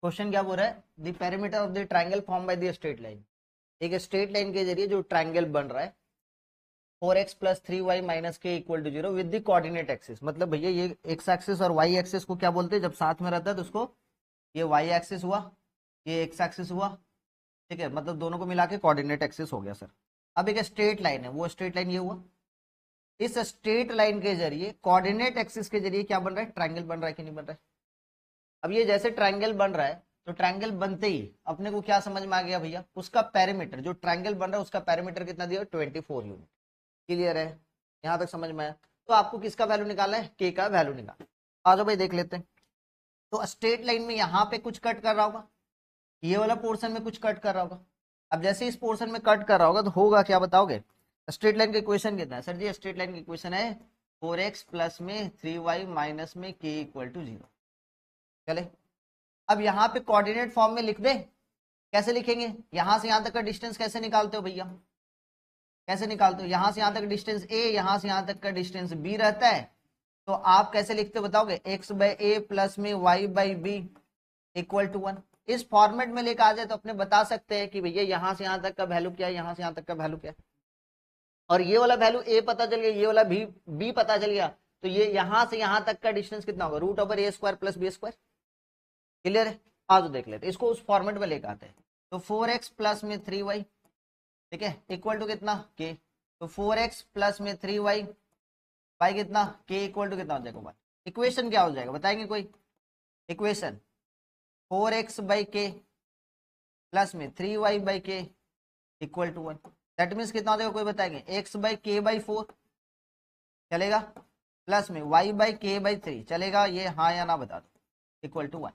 Question क्या बोल रहा है, the perimeter of the triangle form by the straight line. एक स्ट्रेट लाइन के जरिए जो ट्रायंगल बन रहा है 4x + 3y - k = 0 with the coordinate axis. मतलब भैया ये एक्स एक्सिस और वाई एक्सिस को क्या बोलते हैं, जब साथ में रहता है तो उसको, ये वाई एक्सिस हुआ, ये एक्स एक्सिस हुआ, ठीक है, मतलब दोनों को मिला के कोऑर्डिनेट एक्सिस हो गया सर। अब एक स्ट्रेट लाइन है, वो स्ट्रेट लाइन ये हुआ। इस स्ट्रेट लाइन के जरिए कोऑर्डिनेट एक्सिस के जरिए क्या बन रहा है, ट्रायंगल बन रहा है कि नहीं बन रहा है। अब ये जैसे ट्रायंगल बन रहा है तो ट्रायंगल बनते ही अपने को क्या समझ में आ गया भैया, उसका पेरीमीटर, जो ट्रायंगल बन रहा है उसका पेरीमीटर कितना दिया, 24 यूनिट। क्लियर है, यहां तक समझ में आया। तो आपको किसका वैल्यू निकालना है, के का वैल्यू निकालना। आ जाओ भाई देख लेते हैं। तो स्ट्रेट लाइन में यहाँ पे कुछ कट कर रहा होगा, ये वाला पोर्शन में कुछ कट कर रहा होगा। अब जैसे इस पोर्शन में कट कर रहा होगा तो होगा क्या बताओगे। स्ट्रेट लाइन का इक्वेशन कितना है सर जी, स्ट्रेट लाइन का इक्वेशन है 4x + में 3y - में k = 0। चले, अब यहाँ पे कोऑर्डिनेट फॉर्म में लिख दे। कैसे लिखेंगे, यहां से यहां तक का डिस्टेंस कैसे निकालते हो भैया, कैसे निकालते हो, यहां से यहां तक डिस्टेंस a, यहां से यहां तक का डिस्टेंस b रहता है। तो आप कैसे लिखते हो बताओगे, x/a + में y/b = 1। इस फॉर्मेट में लेकर आ जाए तो अपने बता सकते हैं कि भैया यहां से यहां तक का वैल्यू क्या है, यहां से यहां तक का वैल्यू क्या है। और ये वाला वैल्यू a पता चल गया, ये वाला b पता चल गया, तो ये यहां से यहां तक का डिस्टेंस कितना होगा, √a² + b²। क्लियर है, आज देख लेते इसको, उस फॉर्मेट में लेकर आते हैं। तो 4x + में 3y, ठीक है, = कितना k। तो 4x + में 3y बाई कितना k = कितना हो जाएगा, इक्वेशन क्या हो जाएगा बताएंगे कोई इक्वेशन, 4x/k + में 3y/k = 1। दैट मीन्स कितना हो जाएगा कोई बताएंगे, x/k/4 चलेगा, प्लस में y/k/3 चलेगा, ये हाँ या ना बता दो, = 1।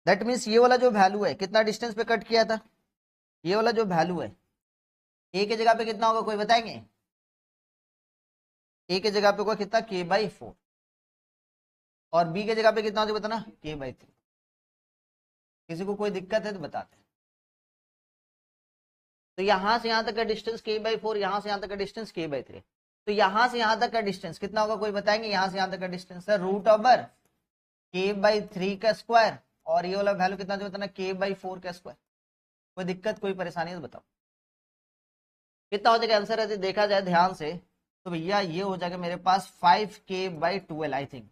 दैट मीन्स ये वाला जो वैल्यू है कितना डिस्टेंस पे कट किया था, ये वाला जो वैल्यू है a के जगह पे कितना होगा कोई बताएंगे, a के जगह पे होगा कितना k/4 और b के जगह पे कितना होगा बताना, k/3। किसी को कोई दिक्कत है तो बताते हैं। तो यहां से यहां तक का डिस्टेंस k/4, यहां से यहां तक का डिस्टेंस k/3। तो यहां से यहां तक का डिस्टेंस कितना होगा कोई बताएंगे, यहां से यहां तक का डिस्टेंस सर √k/3 का स्क्वायर, और ये वाला वैल्यू कितना बताना, k/4 का स्क्वायर। कोई दिक्कत कोई परेशानी है तो बताओ कितना हो जाएगा आंसर। यदि देखा जाए ध्यान से तो भैया ये हो जाएगा मेरे पास 5k/12 आई थिंक।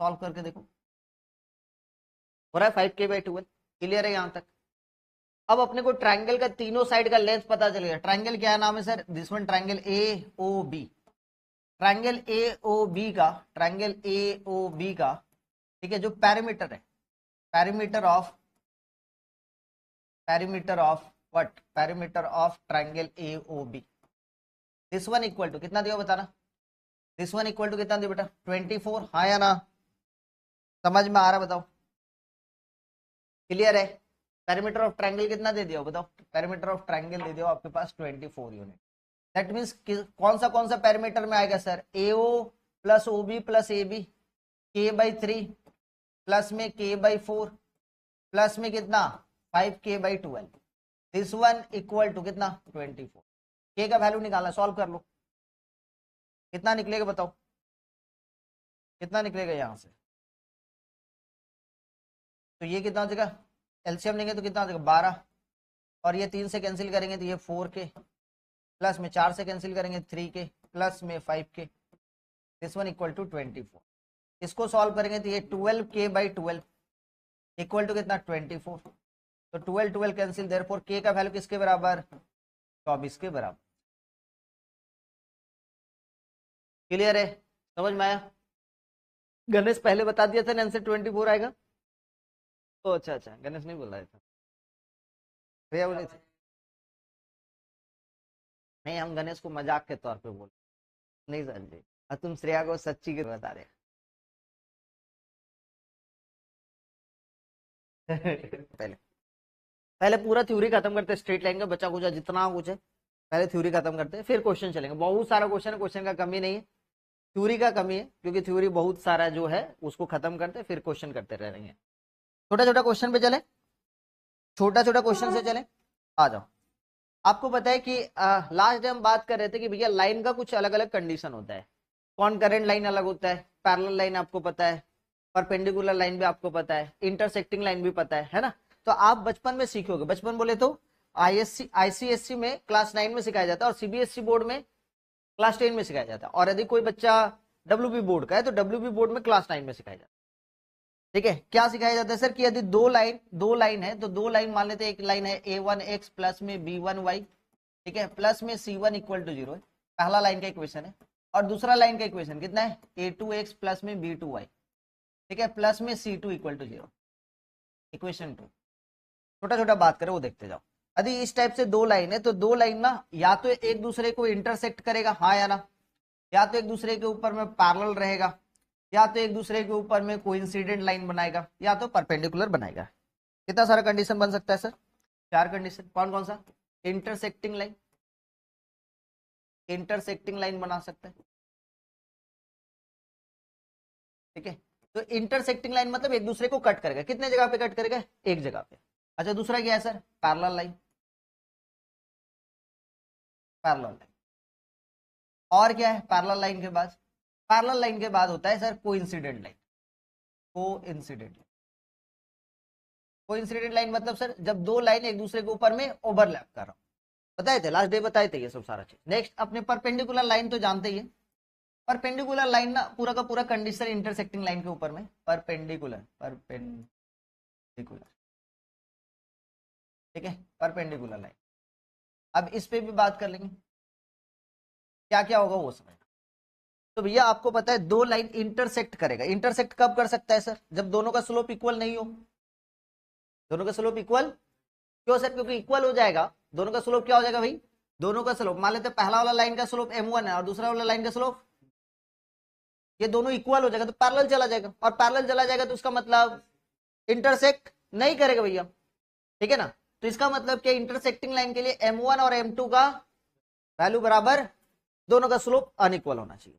सॉल्व करके देखो, हो रहा है 5k/12। क्लियर है यहां तक। अब अपने को ट्रायंगल का तीनों साइड का लेंथ पता चलेगा। ट्रायंगल क्या नाम है sir, this one triangle AOB। Triangle AOB का, ट्रायंगल AOB का, ठीक है, जो पैरामीटर है, parameter of what, parameter of triangle AOB, this one equal to कितना दिया बताना, दिस वन इक्वल टू कितना दिया बेटा, 24। हाँ या ना, समझ में आ रहा बताओ, क्लियर है। पैरामीटर ऑफ ट्रायंगल कितना दे दिया बताओ, पैरामीटर ऑफ ट्रायंगल दे दिया आपके पास 24 यूनिट। दैट मीन्स कौन सा पैरामीटर में आएगा sir, AO + OB + AB k/3 plus में k/4 प्लस में कितना 5k/12, this one equal to कितना 24। k का वैल्यू निकालना, सॉल्व कर लो, कितना निकलेगा बताओ, कितना निकलेगा यहां से। तो ये कितना हो जाएगा, एलसीएम लेंगे तो कितना हो जाएगा 12, और ये 3 से कैंसिल करेंगे तो ये 4k, प्लस में 4 से कैंसिल करेंगे 3k, प्लस में 5k, this one equal to 24। इसको सॉल्व करेंगे तो ये 12k/12 इक्वल टू कितना 24। तो 12 कैंसिल, देयरफॉर k का वैल्यू किसके बराबर, 24 के बराबर। क्लियर है, समझ में आया। गणेश पहले बता दिया था ना आंसर 24 आएगा। तो अच्छा गणेश नहीं बोल रहा था, भैया बोले थे। नहीं, हम गणेश को मजाक के तौर पे बोल, नहीं सर जी, और तुम श्रेया को सच्ची के बता रहे पहले पहले पूरा थ्योरी खत्म करते, स्ट्रेट लाइन का बचा कुछ जितना कुछ है पहले थ्योरी खत्म करते हैं, फिर क्वेश्चन चलेंगे। बहुत सारा क्वेश्चन है, क्वेश्चन का कमी नहीं है, थ्योरी का कमी है, क्योंकि थ्योरी बहुत सारा जो है उसको खत्म करते फिर क्वेश्चन करते रहेंगे। छोटा छोटा क्वेश्चन पे चले, छोटा छोटा क्वेश्चन से चले, आ जाओ। आपको पता है कि लास्ट डे हम बात कर रहे थे कि भैया लाइन का कुछ अलग अलग कंडीशन होता है। कौन करंट लाइन अलग होता है, पैरेलल लाइन आपको पता है, परपेंडिकुलर लाइन भी आपको पता है, इंटरसेक्टिंग लाइन भी पता है ना। तो आप बचपन में सीखोगे, बचपन बोले तो आईसीएससी में क्लास 9 में सिखाया जाता है और सीबीएसई बोर्ड में क्लास 10 में सिखाया जाता है। और यदि कोई बच्चा डब्ल्यूबी बोर्ड का है तो डब्ल्यूबी बोर्ड में क्लास 9 में सिखाया जाता है। ठीक है, क्या सिखाया जाता है सर कि यदि दो लाइन है तो दो लाइन मान लेते हैं, एक लाइन है a1x प्लस में b1y, ठीक है, प्लस में c1 इक्वल टू 0 है, पहला लाइन का इक्वेशन है। और दूसरा लाइन का इक्वेशन कितना है, a2x प्लस में b2y, ठीक है, प्लस में c2 इक्वल टू 0, इक्वेशन 2। छोटा छोटा बात करें वो देखते जाओ। यदि इस टाइप से दो लाइन है तो दो लाइन ना या तो एक दूसरे को इंटरसेक्ट करेगा, हाँ या ना, या तो एक दूसरे के ऊपर में पैरेलल रहेगा, या तो एक दूसरे के ऊपर में कोइंसिडेंट लाइन बनाएगा, या तो परपेंडिकुलर बनाएगा। कितना सारा कंडीशन बन सकता है सर, 4 कंडीशन। कौन कौन सा, इंटरसेक्टिंग लाइन, इंटरसेक्टिंग लाइन बना सकते हैं, ठीक है। तो इंटरसेक्टिंग लाइन मतलब एक दूसरे को कट करेगा, कितने जगह पे कट करेगा, एक जगह पे। अच्छा, दूसरा क्या है sir, parallel line, parallel line. और क्या है पैरेलल लाइन के बाद, पैरेलल लाइन के बाद होता है sir coincident line, coincident line. Coincident line मतलब सर जब दो लाइन एक दूसरे के ऊपर में ओवरलैप कर रहा हूं, बताए थे लास्ट डे, बताए थे ये सब सारा चीज। नेक्स्ट अपने परपेंडिकुलर लाइन तो जानते ही है, परपेंडिकुलर लाइन ना पूरा का पूरा कंडीशन इंटरसेक्टिंग लाइन के ऊपर में, परपेंडिकुलर, परपेंडिकुलर, ठीक है, परपेंडिकुलर लाइन। अब इस पे भी बात कर लेंगे, क्या क्या होगा वो समझ। तो भैया आपको पता है दो लाइन इंटरसेक्ट करेगा, इंटरसेक्ट कब कर सकता है सर, जब दोनों का स्लोप इक्वल नहीं हो। दोनों का स्लोप इक्वल क्यों सर, क्योंकि इक्वल हो जाएगा, दोनों का स्लोप क्या हो जाएगा भाई, दोनों का स्लोप मान लेते पहला वाला लाइन का स्लोप m1 है और दूसरा वाला लाइन का स्लोप, ये दोनों इक्वल हो जाएगा तो पैरेलल चला जाएगा, और पैरेलल चला जाएगा तो उसका मतलब इंटरसेक्ट नहीं करेगा भैया, ठीक है ना। तो इसका मतलब क्या, इंटरसेक्टिंग लाइन के लिए m1 और m2 का वैल्यू बराबर, दोनों का स्लोप अनइक्वल होना चाहिए।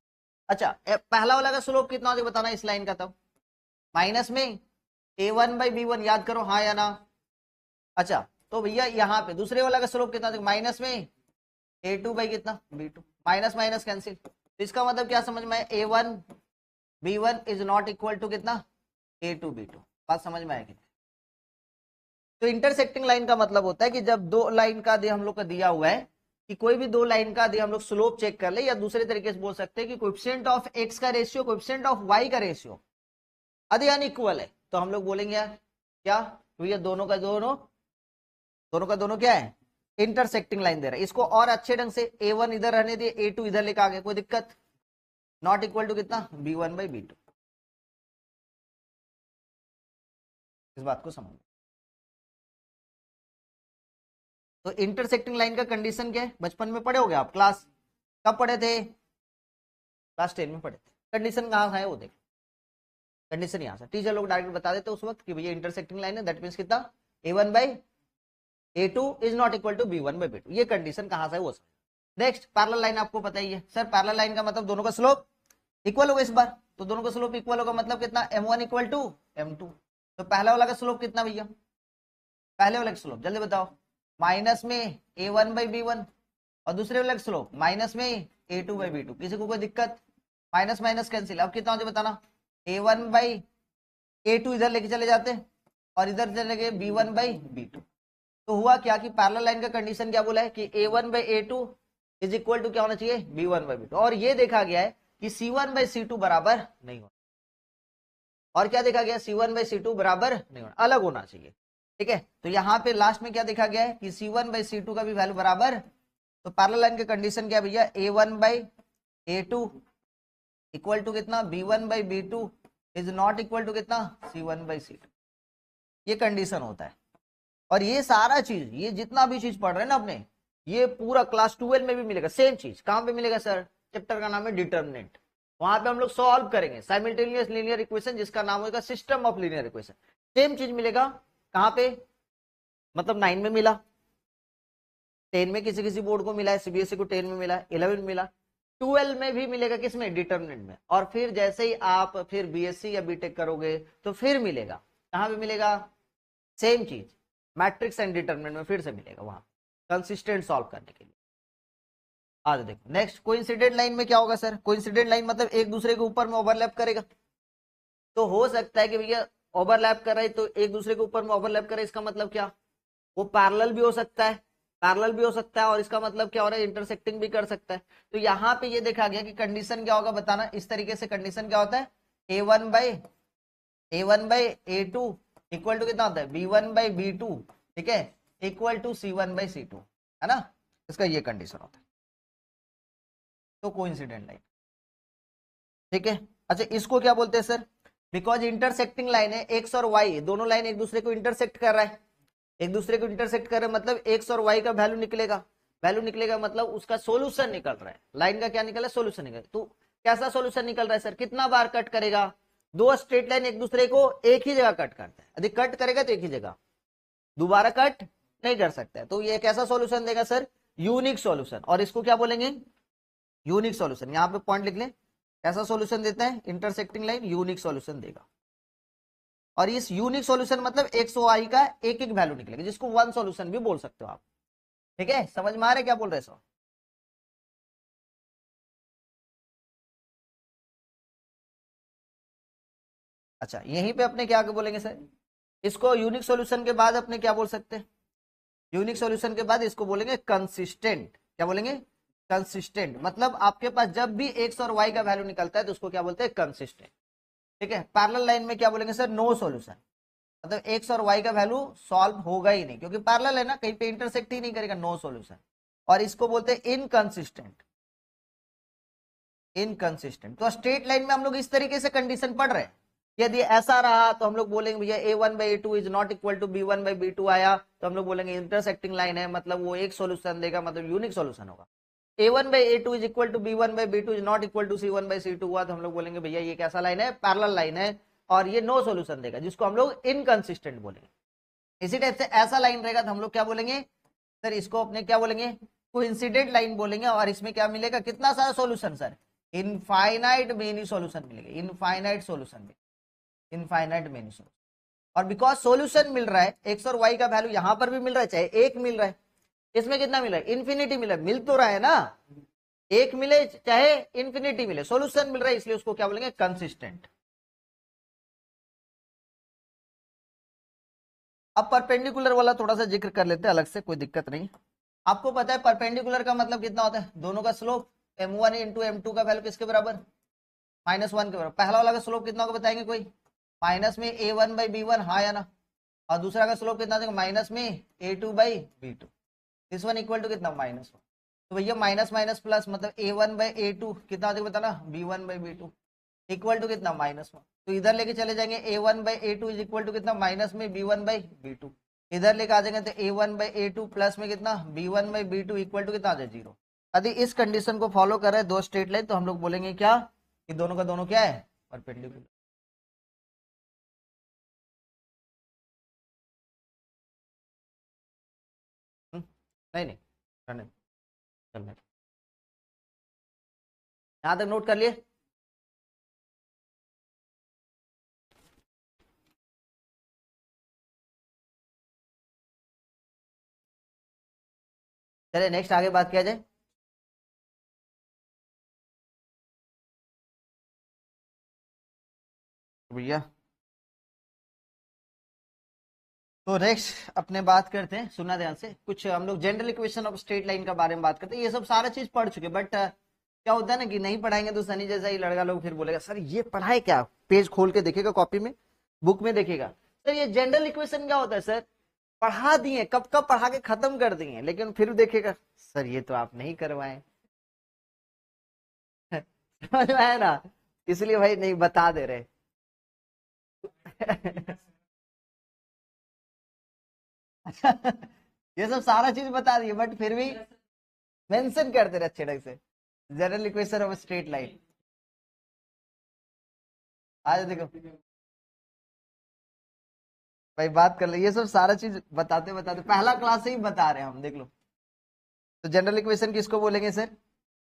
अच्छा, पहला वाला का स्लोप कितना हो जाएगा बताना इस लाइन का, तब माइनस में a1/b1, याद करो हाँ या ना। अच्छा, तो भैया यहाँ पे दूसरे वाला का स्लोप कितना, माइनस में a2 कितना b2, माइनस माइनस कैंसिल। तो इसका मतलब क्या समझ में, a1b1 is not equal to कितना, a2b2। बात समझ में आएगी। तो इंटरसेक्टिंग लाइन का मतलब होता है कि जब दो लाइन का हम लोग का दिया हुआ है कि कोई भी दो लाइन का हम लोग स्लोप चेक कर ले, या दूसरे तरीके से बोल सकते हैं कि कोएफिशिएंट ऑफ x का रेशियो कोएफिशिएंट ऑफ y का रेशियो यदि अनइक्वल है तो हम लोग बोलेंगे यार क्या, तो ये दोनों का दोनों क्या है, इंटरसेक्टिंग लाइन दे रहा है। इसको और अच्छे ढंग से a1 इधर रहने दिए, a2 इधर लेकर आ गए, कोई दिक्कत, नॉट इक्वल टू कितना, b1/b2। इस बात को समझ। तो इंटरसेक्टिंग लाइन का कंडीशन क्या है, बचपन में पढ़े होगे आप, क्लास कब पढ़े थे, क्लास 10 में पढ़े थे। कंडीशन कहाँ है वो देखो, कंडीशन यहाँ से टीचर लोग डायरेक्ट बता देते उस वक्त कि भैया इंटरसेक्टिंग लाइन है, दैट मींस कितना, a1/a2 is not equal to b1/b2, ये कंडीशन कहाँ से है वो समझ। नेक्स्ट पैरेलल लाइन आपको पता ही है सर, पैरेलल लाइन का मतलब दोनों का स्लोप इक्वल होगा इस बार, तो दोनों का स्लोप इक्वल होगा मतलब कितना, m1 इक्वल टू m2। तो पहला वाला का स्लोप कितना भैया, पहले वाला का स्लोप जल्दी बताओ, माइनस में a1/b1, और दूसरे वाला का स्लोप माइनस में a2/b2। किसी को कोई दिक्कत, माइनस माइनस कैंसिल। अब कितना हो बताना, a1/a2 इधर लेके चले जाते और इधर चले गए b1/b2। तो हुआ क्या कि पैरेलल लाइन का कंडीशन क्या बोला है कि a1/a2 इज इक्वल टू क्या होना चाहिए, b1/b2। और ये देखा गया है कि c1/c2 बराबर नहीं होना, और क्या देखा गया, c1/c2 बराबर नहीं होना, अलग होना चाहिए, ठीक है। तो यहाँ पे लास्ट में क्या देखा गया है कि c1/c2 का भी वैल्यू बराबर। तो पैरेलल लाइन का कंडीशन क्या भैया, a1/a2 इक्वल टू कितना, b1/b2 is not equal to कितना, c1/c2। ये कंडीशन होता है। और ये सारा चीज, ये जितना भी चीज पढ़ रहे हैं ना अपने, ये पूरा क्लास 12 में भी मिलेगा सेम चीज। कहां पे मिलेगा सर, चैप्टर का नाम है डिटर्मिनेंट, वहां पे हम लोग सॉल्व करेंगे साइमल्टेनियस लीनियर इक्वेशन, जिसका नाम होगा system of linear equation. Same चीज मिलेगा कहां पे, मतलब 9 में मिला, 10 में किसी किसी बोर्ड को मिला है, सीबीएसई को 10 में मिला है, 11 में मिला, 12 में भी मिलेगा, किसमें, डिटर्मिनेंट में। और फिर जैसे ही आप फिर बीएससी या बीटेक करोगे तो फिर मिलेगा, कहां पे मिलेगा, सेम चीज मैट्रिक्स एंड डिटर्मिनेंट में फिर से मिलेगा, वहां कंसिस्टेंट सॉल्व करने के लिए। आज देखो नेक्स्ट, कोइंसिडेंट लाइन में क्या होगा सर, कोइंसिडेंट लाइन मतलब एक दूसरे के ऊपर में ओवरलैप करेगा, तो हो सकता है कि भैया ओवरलैप कर रहा है तो एक दूसरे के ऊपर में ओवरलैप कर रहा है, इसका मतलब क्या, वो पैरेलल भी हो सकता है, पैरेलल भी हो सकता है, और इसका मतलब क्या हो रहा है, इंटरसेक्टिंग भी कर सकता है। तो यहाँ पे ये देखा गया कि कंडीशन क्या होगा बताना, इस तरीके से कंडीशन क्या होता है, a1/a2 इक्वल टू कितना होता है, b1/b2, ठीक है, इक्वल टू c1/c2, है ना, इसका ये कंडीशन होता है। तो कोइंसिडेंट लाइन, ठीक है। अच्छा इसको क्या बोलते हैं सर, बिकॉज इंटरसेक्टिंग लाइन है, एक्स और वाई दोनों लाइन एक दूसरे को इंटरसेक्ट कर रहा है, एक दूसरे को इंटरसेक्ट कर रहे हैं, मतलब एक्स और वाई का वैल्यू निकलेगा, वैल्यू निकलेगा मतलब उसका सोल्यूशन निकल रहा है, लाइन का क्या निकल रहा है, सोल्यूशन निकल, तो कैसा सोल्यूशन निकल रहा है सर, कितना बार कट करेगा, दो स्ट्रेट लाइन एक दूसरे को एक ही जगह कट करता है, यदि कट करेगा तो एक ही जगह, दोबारा कट नहीं कर सकता है, तो ये कैसा सोल्यूशन देगा सर, यूनिक सोल्यूशन, और इसको क्या बोलेंगे, यूनिक सोल्यूशन, यहाँ पे पॉइंट लिख लें, कैसा सोल्यूशन देता है, इंटरसेक्टिंग लाइन यूनिक सोल्यूशन देगा, और इस यूनिक सॉल्यूशन मतलब एक्स वाई का एक एक वैल्यू निकलेगा, जिसको वन सॉल्यूशन भी बोल सकते हो आप, ठीक है, समझ में आ रहा है क्या बोल रहे सो। अच्छा यहीं पे अपने क्या बोलेंगे सर, इसको यूनिक सॉल्यूशन के बाद अपने क्या बोल सकते हैं, यूनिक सॉल्यूशन के बाद इसको बोलेंगे कंसिस्टेंट, क्या बोलेंगे, कंसिस्टेंट, मतलब आपके पास जब भी एक्स और वाई का वैल्यू निकलता है तो उसको क्या बोलते हैं, कंसिस्टेंट, ठीक है। पैरेलल लाइन में क्या बोलेंगे सर, नो सॉल्यूशन, मतलब एक्स और वाई का वैल्यू सॉल्व होगा ही नहीं, क्योंकि पैरेलल है ना, कहीं पे इंटरसेक्ट ही नहीं करेगा, नो सॉल्यूशन, और इसको बोलते हैं इनकंसिस्टेंट, इनकंसिस्टेंट। तो स्ट्रेट लाइन में हम लोग इस तरीके से कंडीशन पढ़ रहे हैं, यदि ऐसा रहा तो हम लोग बोलेंगे भैया a1/a2 is not equal to b1/b2 आया तो हम लोग बोलेंगे इंटरसेक्टिंग लाइन है, मतलब वो एक सोल्यूशन देगा, मतलब यूनिक सोल्यूशन होगा। a1/a2 is equal to b1/b2 is not equal to c1/c2 हुआ तो हम लोग बोलेंगे भैया ये कैसा लाइन है, पैरेलल लाइन है, और ये नो सोल्यूशन देगा, जिसको हम लोग इनकंसिस्टेंट बोलेंगे। इसी टाइप से ऐसा लाइन रहेगा तो हम लोग क्या बोलेंगे सर, इसको अपने क्या बोलेंगे, कोइंसिडेंट लाइन बोलेंगे, और इसमें क्या मिलेगा, कितना सारा solution sir, infinite many solution मिलेगा, infinite solution, infinite many solution. और बिकॉज सोल्यूशन मिल रहा है, एक्स और वाई का वैल्यू यहां पर भी मिल रहा है, चाहे एक मिल रहा है, इसमें कितना मिल रहा है, इन्फिनिटी मिल रहा है, मिल तो रहा है ना, एक मिले चाहे इन्फिनिटी मिले, सोल्यूशन मिल रहा है, इसलिए उसको क्या बोलेंगे, कंसिस्टेंट। अब परपेंडिकुलर वाला थोड़ा सा जिक्र कर लेते हैं अलग से, कोई दिक्कत नहीं। आपको पता है परपेंडिकुलर का मतलब कितना होता है, दोनों का स्लोप m1 इंटू m2 का वैल्यू किसके बराबर, -1 के बराबर। पहला वाला का स्लोप कितना होगा बताएंगे कोई, माइनस में a1/b1, हाँ या ना, और दूसरा का स्लोप कितना देगा, माइनस में a2/b2, this one equal to कितना, -1। तो भैया माइनस माइनस प्लस, मतलब a1/a2 कितना देगा बताना, b1/b2 इक्वल टू कितना, -1। तो इधर लेके चले जाएंगे a1/a2 इज इक्वल टू कितना, माइनस में b1/b2, इधर लेके आ जाएंगे तो a1/a2 प्लस में कितना, b1/b2 इक्वल टू कितना आ जाए, 0। यदि इस कंडीशन को फॉलो कर रहे हैं दो स्ट्रेट लाइन तो हम लोग बोलेंगे क्या, कि दोनों का दोनों क्या है, परपेंडिकुलर। नहीं नहीं, करने करने यहाँ तक नोट कर लिए। चलिए नेक्स्ट आगे बात किया जाए। भैया तो नेक्स्ट अपने बात करते हैं, सुनना ध्यान से, कुछ हम लोग general equation of straight line का बारे में बात करते हैं, ये सब सारा चीज पढ़ चुके, बट क्या होता है ना कि नहीं पढ़ाएंगे तो सनी जैसा ही लड़का लोग फिर बोलेगा सर ये पढ़ाए क्या, पेज खोल के देखेगा कॉपी में, बुक में देखेगा, सर ये जनरल इक्वेशन क्या होता है, सर पढ़ा दिए, कब कब पढ़ा के खत्म कर दिए, लेकिन फिर देखेगा सर ये तो आप नहीं करवाए। समझ में आया ना, इसलिए भाई नहीं बता दे रहे। ये सब सारा चीज बता दिए बट फिर भी मेंशन करते रहे अच्छे ढंग से, general equation of straight line. आज देखो भाई बात कर ले, ये सब सारा चीज बताते बताते पहला क्लास से ही बता रहे हैं हम, देख लो। तो जनरल इक्वेशन किसको बोलेंगे सर,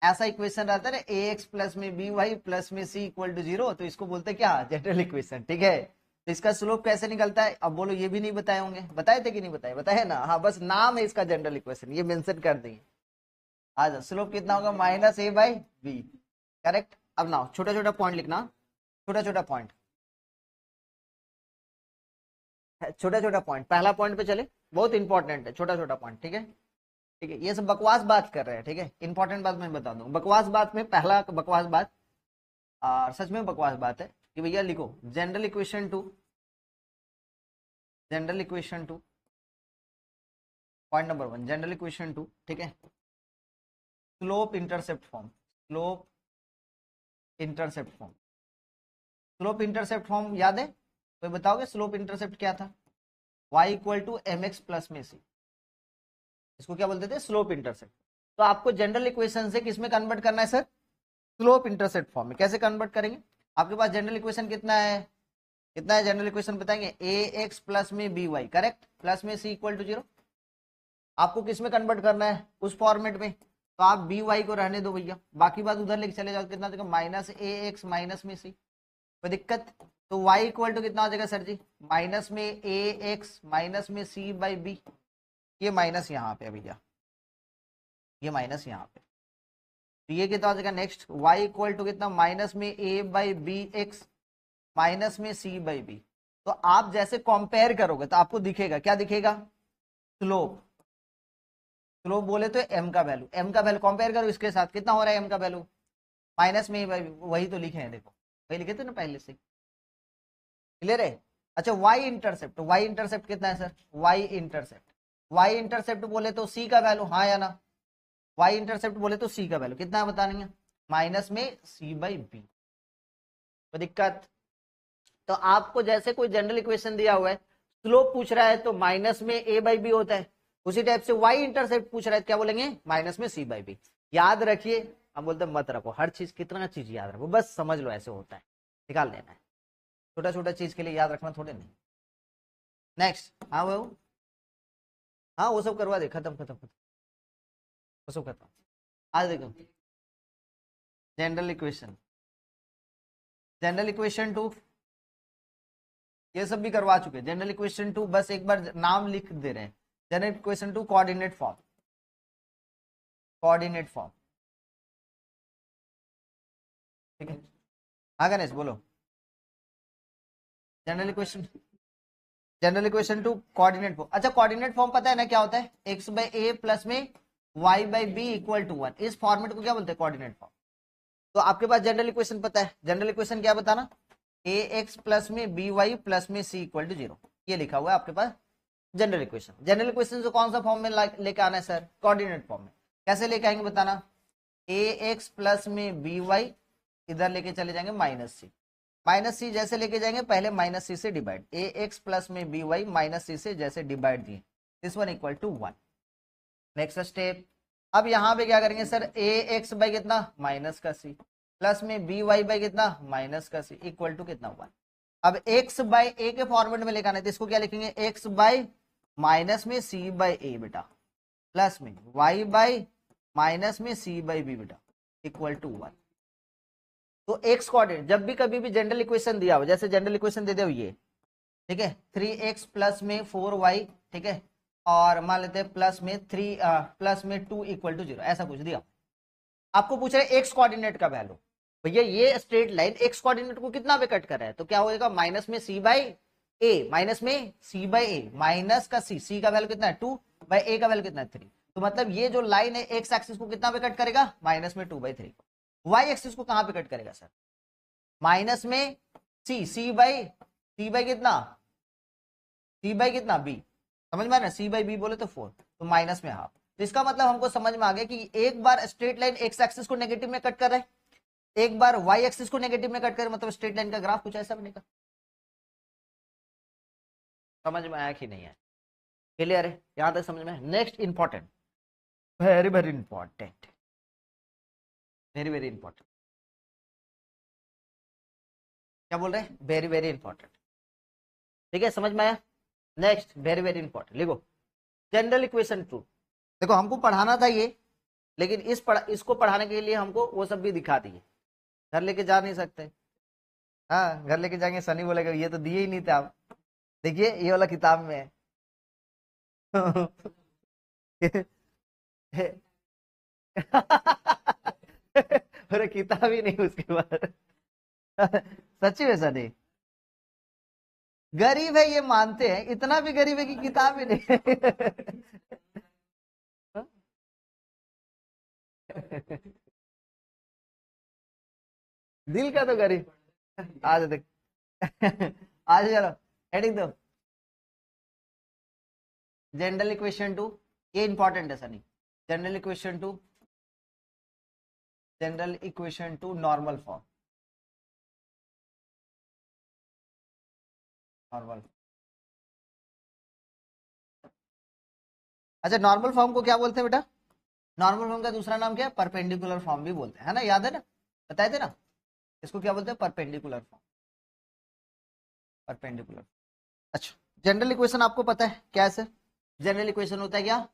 ऐसा इक्वेशन रहता है ना, ए एक्स प्लस में बी वाई प्लस में सी इक्वल टू 0, तो इसको बोलते हैं क्या, जनरल इक्वेशन, ठीक है। तो इसका स्लोप कैसे निकलता है, अब बोलो ये भी नहीं बताए होंगे, बताए थे कि नहीं बताए, बताए ना, हाँ बस नाम है इसका जनरल इक्वेशन, ये मेंशन कर दिए। आ स्लोप कितना होगा, -a/b, करेक्ट। अब ना छोटा छोटा पॉइंट लिखना, छोटा छोटा पॉइंट, छोटा छोटा पॉइंट, पहला पॉइंट पे चले, बहुत इंपॉर्टेंट है, छोटा छोटा पॉइंट, ठीक है ठीक है। ये सब बकवास बात कर रहे हैं, ठीक है, इंपॉर्टेंट बात मैं बता दूं। बकवास बात में पहला बकवास बात, सच में बकवास बात है कि भैया लिखो general equation to, general equation to, point number 1 general equation to, ठीक है, slope intercept form, slope intercept form, slope intercept form याद है? कोई बताओगे स्लोप इंटरसेप्ट क्या था? y equal to m x plus में सी, इसको क्या बोलते थे? Slope intercept. तो आपको जनरल इक्वेशन से किसमें कन्वर्ट करना है सर? स्लोप इंटरसेप्ट फॉर्म में। कैसे कन्वर्ट करेंगे? आपके पास जनरल इक्वेशन कितना है, कितना है जनरल इक्वेशन बताएंगे? ए एक्स प्लस में बी वाई, करेक्ट, प्लस में सी इक्वल टू 0। आपको किस में कन्वर्ट करना है? उस फॉर्मेट में। तो आप बी वाई को रहने दो भैया, बाकी बात उधर लेके चले जाओ। कितना देगा? माइनस ए एक्स माइनस में सी, कोई दिक्कत? तो y इक्वल टू कितना हो जाएगा सर जी? माइनस में ए एक्स माइनस में सी बाई बी, ये माइनस यहाँ पे भैया, ये माइनस यहाँ पे, तो ये कितना हो जाएगा नेक्स्ट? y इक्वल टू कितना? माइनस में a by b x minus में c बाई बी। तो आप जैसे कंपेयर करोगे तो आपको दिखेगा, क्या दिखेगा? स्लोप, स्लोप बोले तो m का वैल्यू, m का वैल्यू कंपेयर करो इसके साथ, कितना हो रहा है m का वैल्यू? माइनस में बाई, वही तो लिखे हैं, देखो वही लिखे थे ना पहले से, क्लियर है? अच्छा y इंटरसेप्ट, y इंटरसेप्ट कितना है sir? y intercept, y intercept बोले तो c का वैल्यू, हाँ या ना? y इंटरसेप्ट बोले तो c का वैल्यू कितना है बताएंगे? माइनस में c बाई बी, तो दिक्कत? तो आपको जैसे कोई जनरल इक्वेशन दिया हुआ है, स्लोप पूछ रहा है तो माइनस में a बाई बी होता है, उसी टाइप से y इंटरसेप्ट पूछ रहा है, क्या बोलेंगे? माइनस में c बाई बी। याद रखिए, हम बोलते मत रखो हर चीज, कितना चीज याद रखो, बस समझ लो ऐसे होता है, निकाल लेना है, छोटा छोटा चीज के लिए याद रखना थोड़े नहीं। नेक्स्ट, हाँ वो, हाँ वो सब करवा दे, खत्म खत्म खत्म, वो सब खत्म। आज देखो general equation, general equation to, ये सब भी करवा चुके हैं। जनरल इक्वेशन टू बस एक बार नाम लिख दे रहे हैं, general equation to coordinate form, coordinate form, ठीक है। हाँ गणेश बोलो, general equation, general equation to coordinate form. अच्छा कोऑर्डिनेट फॉर्म पता है ना क्या होता है? एक्स बाई ए प्लस में y by b equal to 1, इस फॉर्मेट को क्या बोलते हैं? Coordinate form. तो आपके पास जनरल इक्वेशन पता है, जनरल इक्वेशन क्या बताना? ए एक्स प्लस में बी वाई प्लस में सी इक्वल टू 0, ये लिखा हुआ है आपके पास जनरल इक्वेशन। जनरल इक्वेशन से कौन सा फॉर्म में लेके आना है सर? कोऑर्डिनेट फॉर्म में। कैसे लेके आएंगे बताना? ए एक्स प्लस में बी वाई, इधर लेके चले जाएंगे माइनस सी, माइनस सी जैसे लेके जाएंगे पहले माइनस सी से डिवाइड, ए एक्स प्लस में बी वाई माइनस सी से जैसे डिवाइड दिए, this one equal to 1। Next step, अब यहाँ पे क्या करेंगे सर? ए एक्स बाई कितना? माइनस का सी, प्लस में बी वाई बाई कितना? माइनस का सी, इक्वल टू कितना? 1। अब एक्स बाई ए के फॉर्मेट में लेकर आना है, तो इसको क्या लिखेंगे? एक्स बाई माइनस में सी बाई ए बेटा, प्लस में वाई बाई माइनस में सी बाई बी बेटा, इक्वल टू 1। तो एक्स कोऑर्डिनेट जब भी कभी भी जनरल इक्वेशन दिया हो, जैसे जनरल इक्वेशन दे दो ये, ठीक है, 3x प्लस में 4y, ठीक है, और मान लेते हैं प्लस में 3 प्लस में 2 इक्वल टू 0, ऐसा कुछ दिया। आपको पूछ रहे एक्स कोऑर्डिनेट का वैल्यू, भैया ये स्ट्रेट लाइन एक्स कोऑर्डिनेट को कितना पे कट कर रहा है? तो क्या होगा? माइनस में सी बाई ए, माइनस में सी बाई ए, माइनस का सी, सी का वैल्यू कितना है? 2 बाई ए का वैल्यू कितना है? 3। तो मतलब ये जो लाइन है एक्स एक्सिस को कितना पे कट करेगा? माइनस में 2/3। वाई एक्सिस को कहां पे कट करेगा सर? माइनस में सी, सी बाई कितना? सी बाई कितना? बी, समझ में आ रहा है? सी बाई बी बोले तो 4, तो माइनस में हाफ। तो इसका मतलब हमको समझ में आ गया कि एक बार स्ट्रेट लाइन एक्स एक्सिस को नेगेटिव में कट कर रहा है, एक बार वाई एक्सिस को नेगेटिव में कट कर, मतलब स्ट्रेट लाइन का ग्राफ कुछ ऐसा बनेगा। समझ में आया कि नहीं है? क्लियर है? यहां तक समझ में? Next important, very very important, very very important, क्या बोल रहे हैं? वेरी वेरी इंपॉर्टेंट, ठीक है, समझ में आया? नेक्स्ट वेरी वेरी इंपॉर्टेंट, लिखो जनरल इक्वेशन टू। देखो हमको पढ़ाना था ये, लेकिन इसको पढ़ाने के लिए हमको वो सब भी दिखा दिए, घर लेके जा नहीं सकते। हाँ घर लेके जाएंगे, सनी बोलेगा ये तो दिए ही नहीं थे आप, देखिए ये वाला किताब में है। अरे किताब ही नहीं उसके बाद। सच्ची में सनी, गरीब है ये मानते हैं, इतना भी गरीब है कि किताब ही नहीं दिल का तो गरीब। आज देख आज चलो हेडिंग दो, जनरल इक्वेशन टू, ये इंपॉर्टेंट है Sunny. General equation to, general equation to normal form, normal. अच्छा नॉर्मल फॉर्म को क्या बोलते हैं बेटा? नॉर्मल फॉर्म का दूसरा नाम क्या है? परपेंडिकुलर फॉर्म भी बोलते हैं, है ना, याद है ना, बताए थे ना, इसको क्या बोलते हैं? Perpendicular form, perpendicular. अच्छा जनरल इक्वेशन आपको पता है क्या है सर? जनरल इक्वेशन होता है क्या?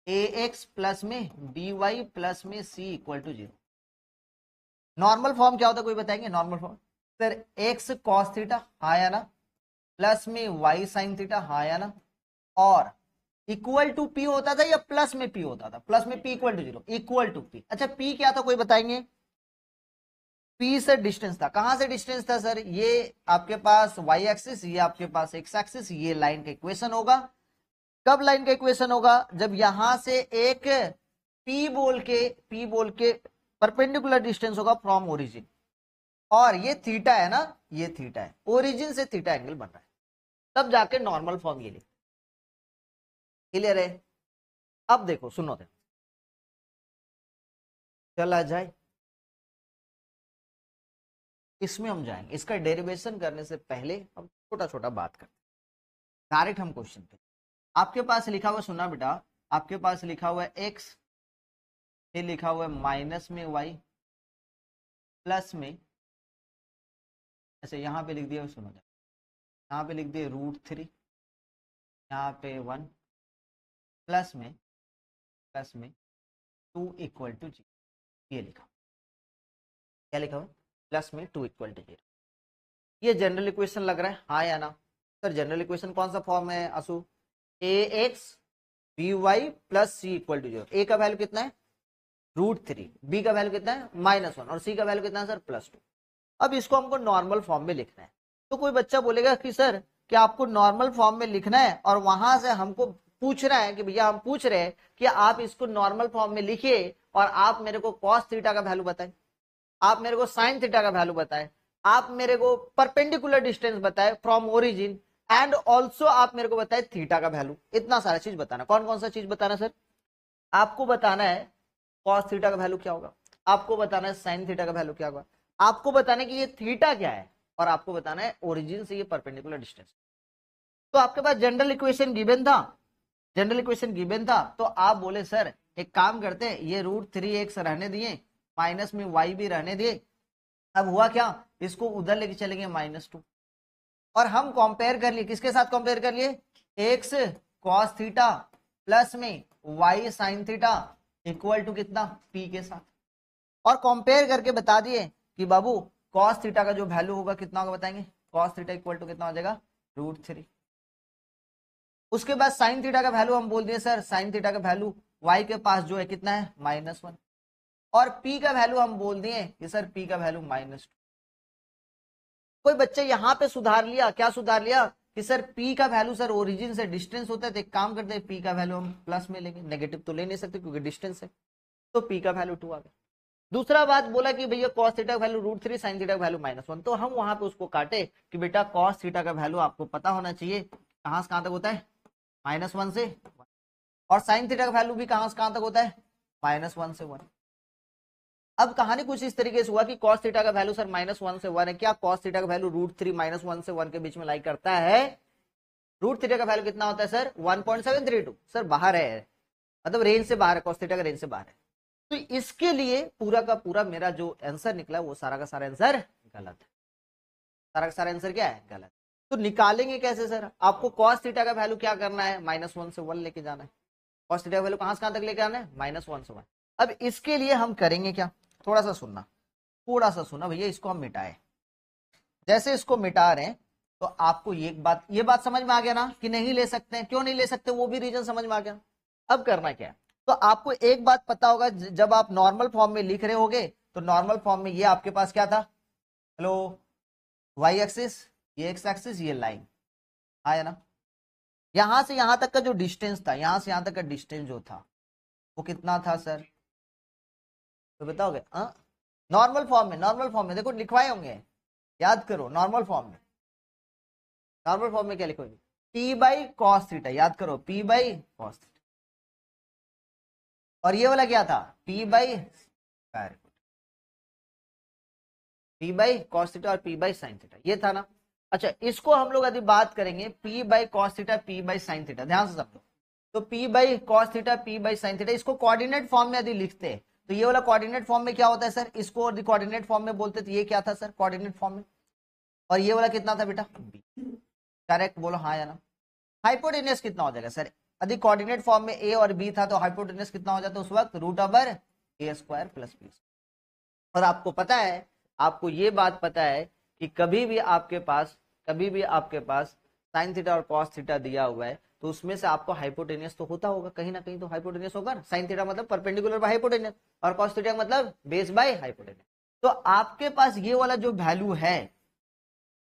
ए एक्स प्लस में बी वाई प्लस में सी इक्वल टू 0। नॉर्मल फॉर्म क्या होता है, कोई बताएंगे? Normal form sir x cos theta, हाँ या ना, प्लस में वाई साइन थीटा, हाँ या ना, और इक्वल टू पी होता था या प्लस में पी होता था? प्लस में p equal to 0, equal to p. अच्छा पी क्या था, कोई बताएंगे? पी से डिस्टेंस था, कहां से डिस्टेंस था सर? ये आपके पास वाई एक्सिस, ये आपके पास एक्स एक्सिस, ये लाइन का इक्वेशन होगा। कब लाइन का इक्वेशन होगा? जब यहां से एक पी बोल के परपेंडिकुलर डिस्टेंस होगा फ्रॉम ओरिजिन, और ये थीटा है ना, ये थीटा है, ओरिजिन से थीटा एंगल बन रहा है, तब जाके नॉर्मल फॉर्म ये लिख। क्लियर है? अब देखो सुनो थे, चला जाए इसमें हम जाएंगे, इसका डेरिवेशन करने से पहले हम छोटा छोटा बात करते हैं, डायरेक्ट हम क्वेश्चन पे। आपके पास लिखा हुआ, सुना बेटा, आपके पास लिखा हुआ है एक्स, ये लिखा हुआ है माइनस में वाई प्लस में, ऐसे यहाँ पे लिख दिया, सुनो यहाँ पे लिख दिया √3, यहाँ पे 1 प्लस में 2 इक्वल टू 0, ये लिखा, क्या लिखा हुआ? प्लस में 2 इक्वल टू 0। ये जनरल इक्वेशन लग रहा है, हाँ या ना? सर जनरल इक्वेशन कौन सा फॉर्म है असु? A x b y plus c equal to 0। A का वैल्यू कितना है? √3, बी का वैल्यू कितना है? -1, और सी का वैल्यू कितना है सर? +2। अब इसको हमको नॉर्मल फॉर्म में लिखना है। तो कोई बच्चा बोलेगा कि सर क्या आपको नॉर्मल फॉर्म में लिखना है, और वहां से हमको पूछ रहा है कि भैया हम पूछ रहे हैं कि आप इसको नॉर्मल फॉर्म में लिखिए और आप मेरे को कॉस थीटा का वैल्यू बताएं, आप मेरे को साइन थीटा का वैल्यू बताएं, आप मेरे को परपेंडिकुलर डिस्टेंस बताएं फ्रॉम ओरिजिन, एंड ऑल्सो आप मेरे को बताएं थीटा का वैल्यू। इतना सारा चीज बताना। कौन कौन सा चीज बताना सर? आपको बताना है कॉस थीटा का वैल्यू क्या होगा, आपको बताना है साइन थीटा का वैल्यू क्या होगा, आपको बताना है कि ये थीटा क्या है, और आपको बताना है ओरिजिन से ये परपेंडिकुलर डिस्टेंस। तो आपके पास जनरल इक्वेशन गिवन था, जनरल इक्वेशन गिवन था, तो आप बोले सर एक काम करते हैं, ये √3x रहने दिए, माइनस में y भी रहने दिए। अब हुआ क्या, इसको उधर लेके चलेंगे -2, और हम कंपेयर कर लिए, किसके साथ कंपेयर कर लिए? x cos थीटा प्लस में y sin theta equal to कितना? p के साथ, और कंपेयर करके बता दिए कि बाबू cos थीटा का जो वैल्यू होगा कितना होगा, बताएंगे? cos थीटा इक्वल टू कितना हो जाएगा? √3। उसके बाद साइन थीटा का वैल्यू हम बोल दिए सर, साइन थीटा का वैल्यू y के पास जो है कितना है? -1, और p का वैल्यू हम बोल दिए कि सर p का वैल्यू -2। कोई बच्चे यहाँ पे सुधार लिया, क्या सुधार लिया कि सर p का वैल्यू सर ओरिजिन से डिस्टेंस होता है, तो एक काम करते हैं p का वैल्यू हम प्लस में लेंगे, नेगेटिव तो ले नहीं सकते क्योंकि डिस्टेंस है, तो p का वैल्यू 2 आ गया। दूसरा बात बोला कि भैया cos थीटा का वैल्यू √3, साइन थीटा का वैल्यू -1, तो हम वहां पे उसको काटे कि बेटा cos थीटा का वैल्यू आपको पता होना चाहिए कहां से कहां तक होता है? -1 से 1, और साइन थीटा का वैल्यू भी कहां से कहां तक होता है? -1 से 1। अब कहानी कुछ इस तरीके से हुआ कि cos थीटा का वैल्यू सर -1 से 1 है, क्या cos थीटा का वैल्यू √3 -1 से 1 के बीच में लाई करता है? रूट थीटा का वैल्यू कितना होता है सर? 1.732, सर बाहर है, मतलब रेंज से बाहर है, cos थीटा का रेंज से बाहर है। तो इसके लिए पूरा का पूरा मेरा जो आंसर निकला वो सारा का सारा आंसर गलत है, सारा का सारा आंसर क्या है? गलत। तो निकालेंगे कैसे सर? आपको cos थीटा का वैल्यू क्या करना है? -1 से 1 लेके जाना है। cos थीटा का वैल्यू कहां से कहां तक लेके आना है? -1 से 1। अब इसके लिए हम करेंगे क्या, थोड़ा सा सुनना, थोड़ा सा सुना भैया, इसको हम मिटाए। जैसे इसको मिटा रहे हैं तो आपको ये बात समझ में आ गया ना कि नहीं ले सकते हैं, क्यों नहीं ले सकते, वो भी रीजन समझ में आ गया। अब करना क्या है, तो आपको एक बात पता होगा, जब आप नॉर्मल फॉर्म में लिख रहे होगे तो नॉर्मल फॉर्म में ये आपके पास क्या था? हेलो, वाई एक्सिस, ये एक्स एक्सिस, ये लाइन, आया ना। यहां से यहां तक का जो डिस्टेंस था, यहां से यहां तक का डिस्टेंस जो था वो कितना था सर, तो बताओगे? नॉर्मल फॉर्म में, नॉर्मल फॉर्म में देखो लिखवाए होंगे, याद करो नॉर्मल फॉर्म में। नॉर्मल फॉर्म में क्या लिखोगे? पी बाई कॉस थीटा, याद करो पी बाई कॉस थीटा। और ये वाला क्या था? P by square, P by cos theta और पी बाई साइन थीटा, ये था ना। अच्छा, इसको हम लोग यदि बात करेंगे P by cos theta P by sine theta, ध्यान से समझो। तो P by cos theta P by sine theta, इसको कोऑर्डिनेट फॉर्म में यदि लिखते हैं तो ये वाला कोऑर्डिनेट फॉर्म में क्या होता है सर? इसको और कोऑर्डिनेट फॉर्म में बोलते तो ये क्या था सर? कोऑर्डिनेट फॉर्म में। और ये वाला कितना था बेटा? बी। करेक्ट, बोलो हाँ या ना। हाइपोटेनियस कितना हो जाएगा सर? यदि कोऑर्डिनेट फॉर्म में ए और बी था तो हाइपोटेनियस कितना हो जाता है उस वक्त? रूट ओवर ए स्क्वायर प्लस बी। और आपको पता है, आपको ये बात पता है कि कभी भी आपके पास साइन थीटा और कॉस थीटा दिया हुआ है तो उसमें से आपको हाइपोटेनियस तो होता होगा, कहीं ना कहीं तो हाइपोटेनियस होगा ना। साइन थीटा मतलब परपेंडिकुलर बाय हाइपोटेनियस और कॉस थीटा मतलब बेस बाय हाइपोटेनियस। तो आपके पास ये वाला जो वैल्यू है,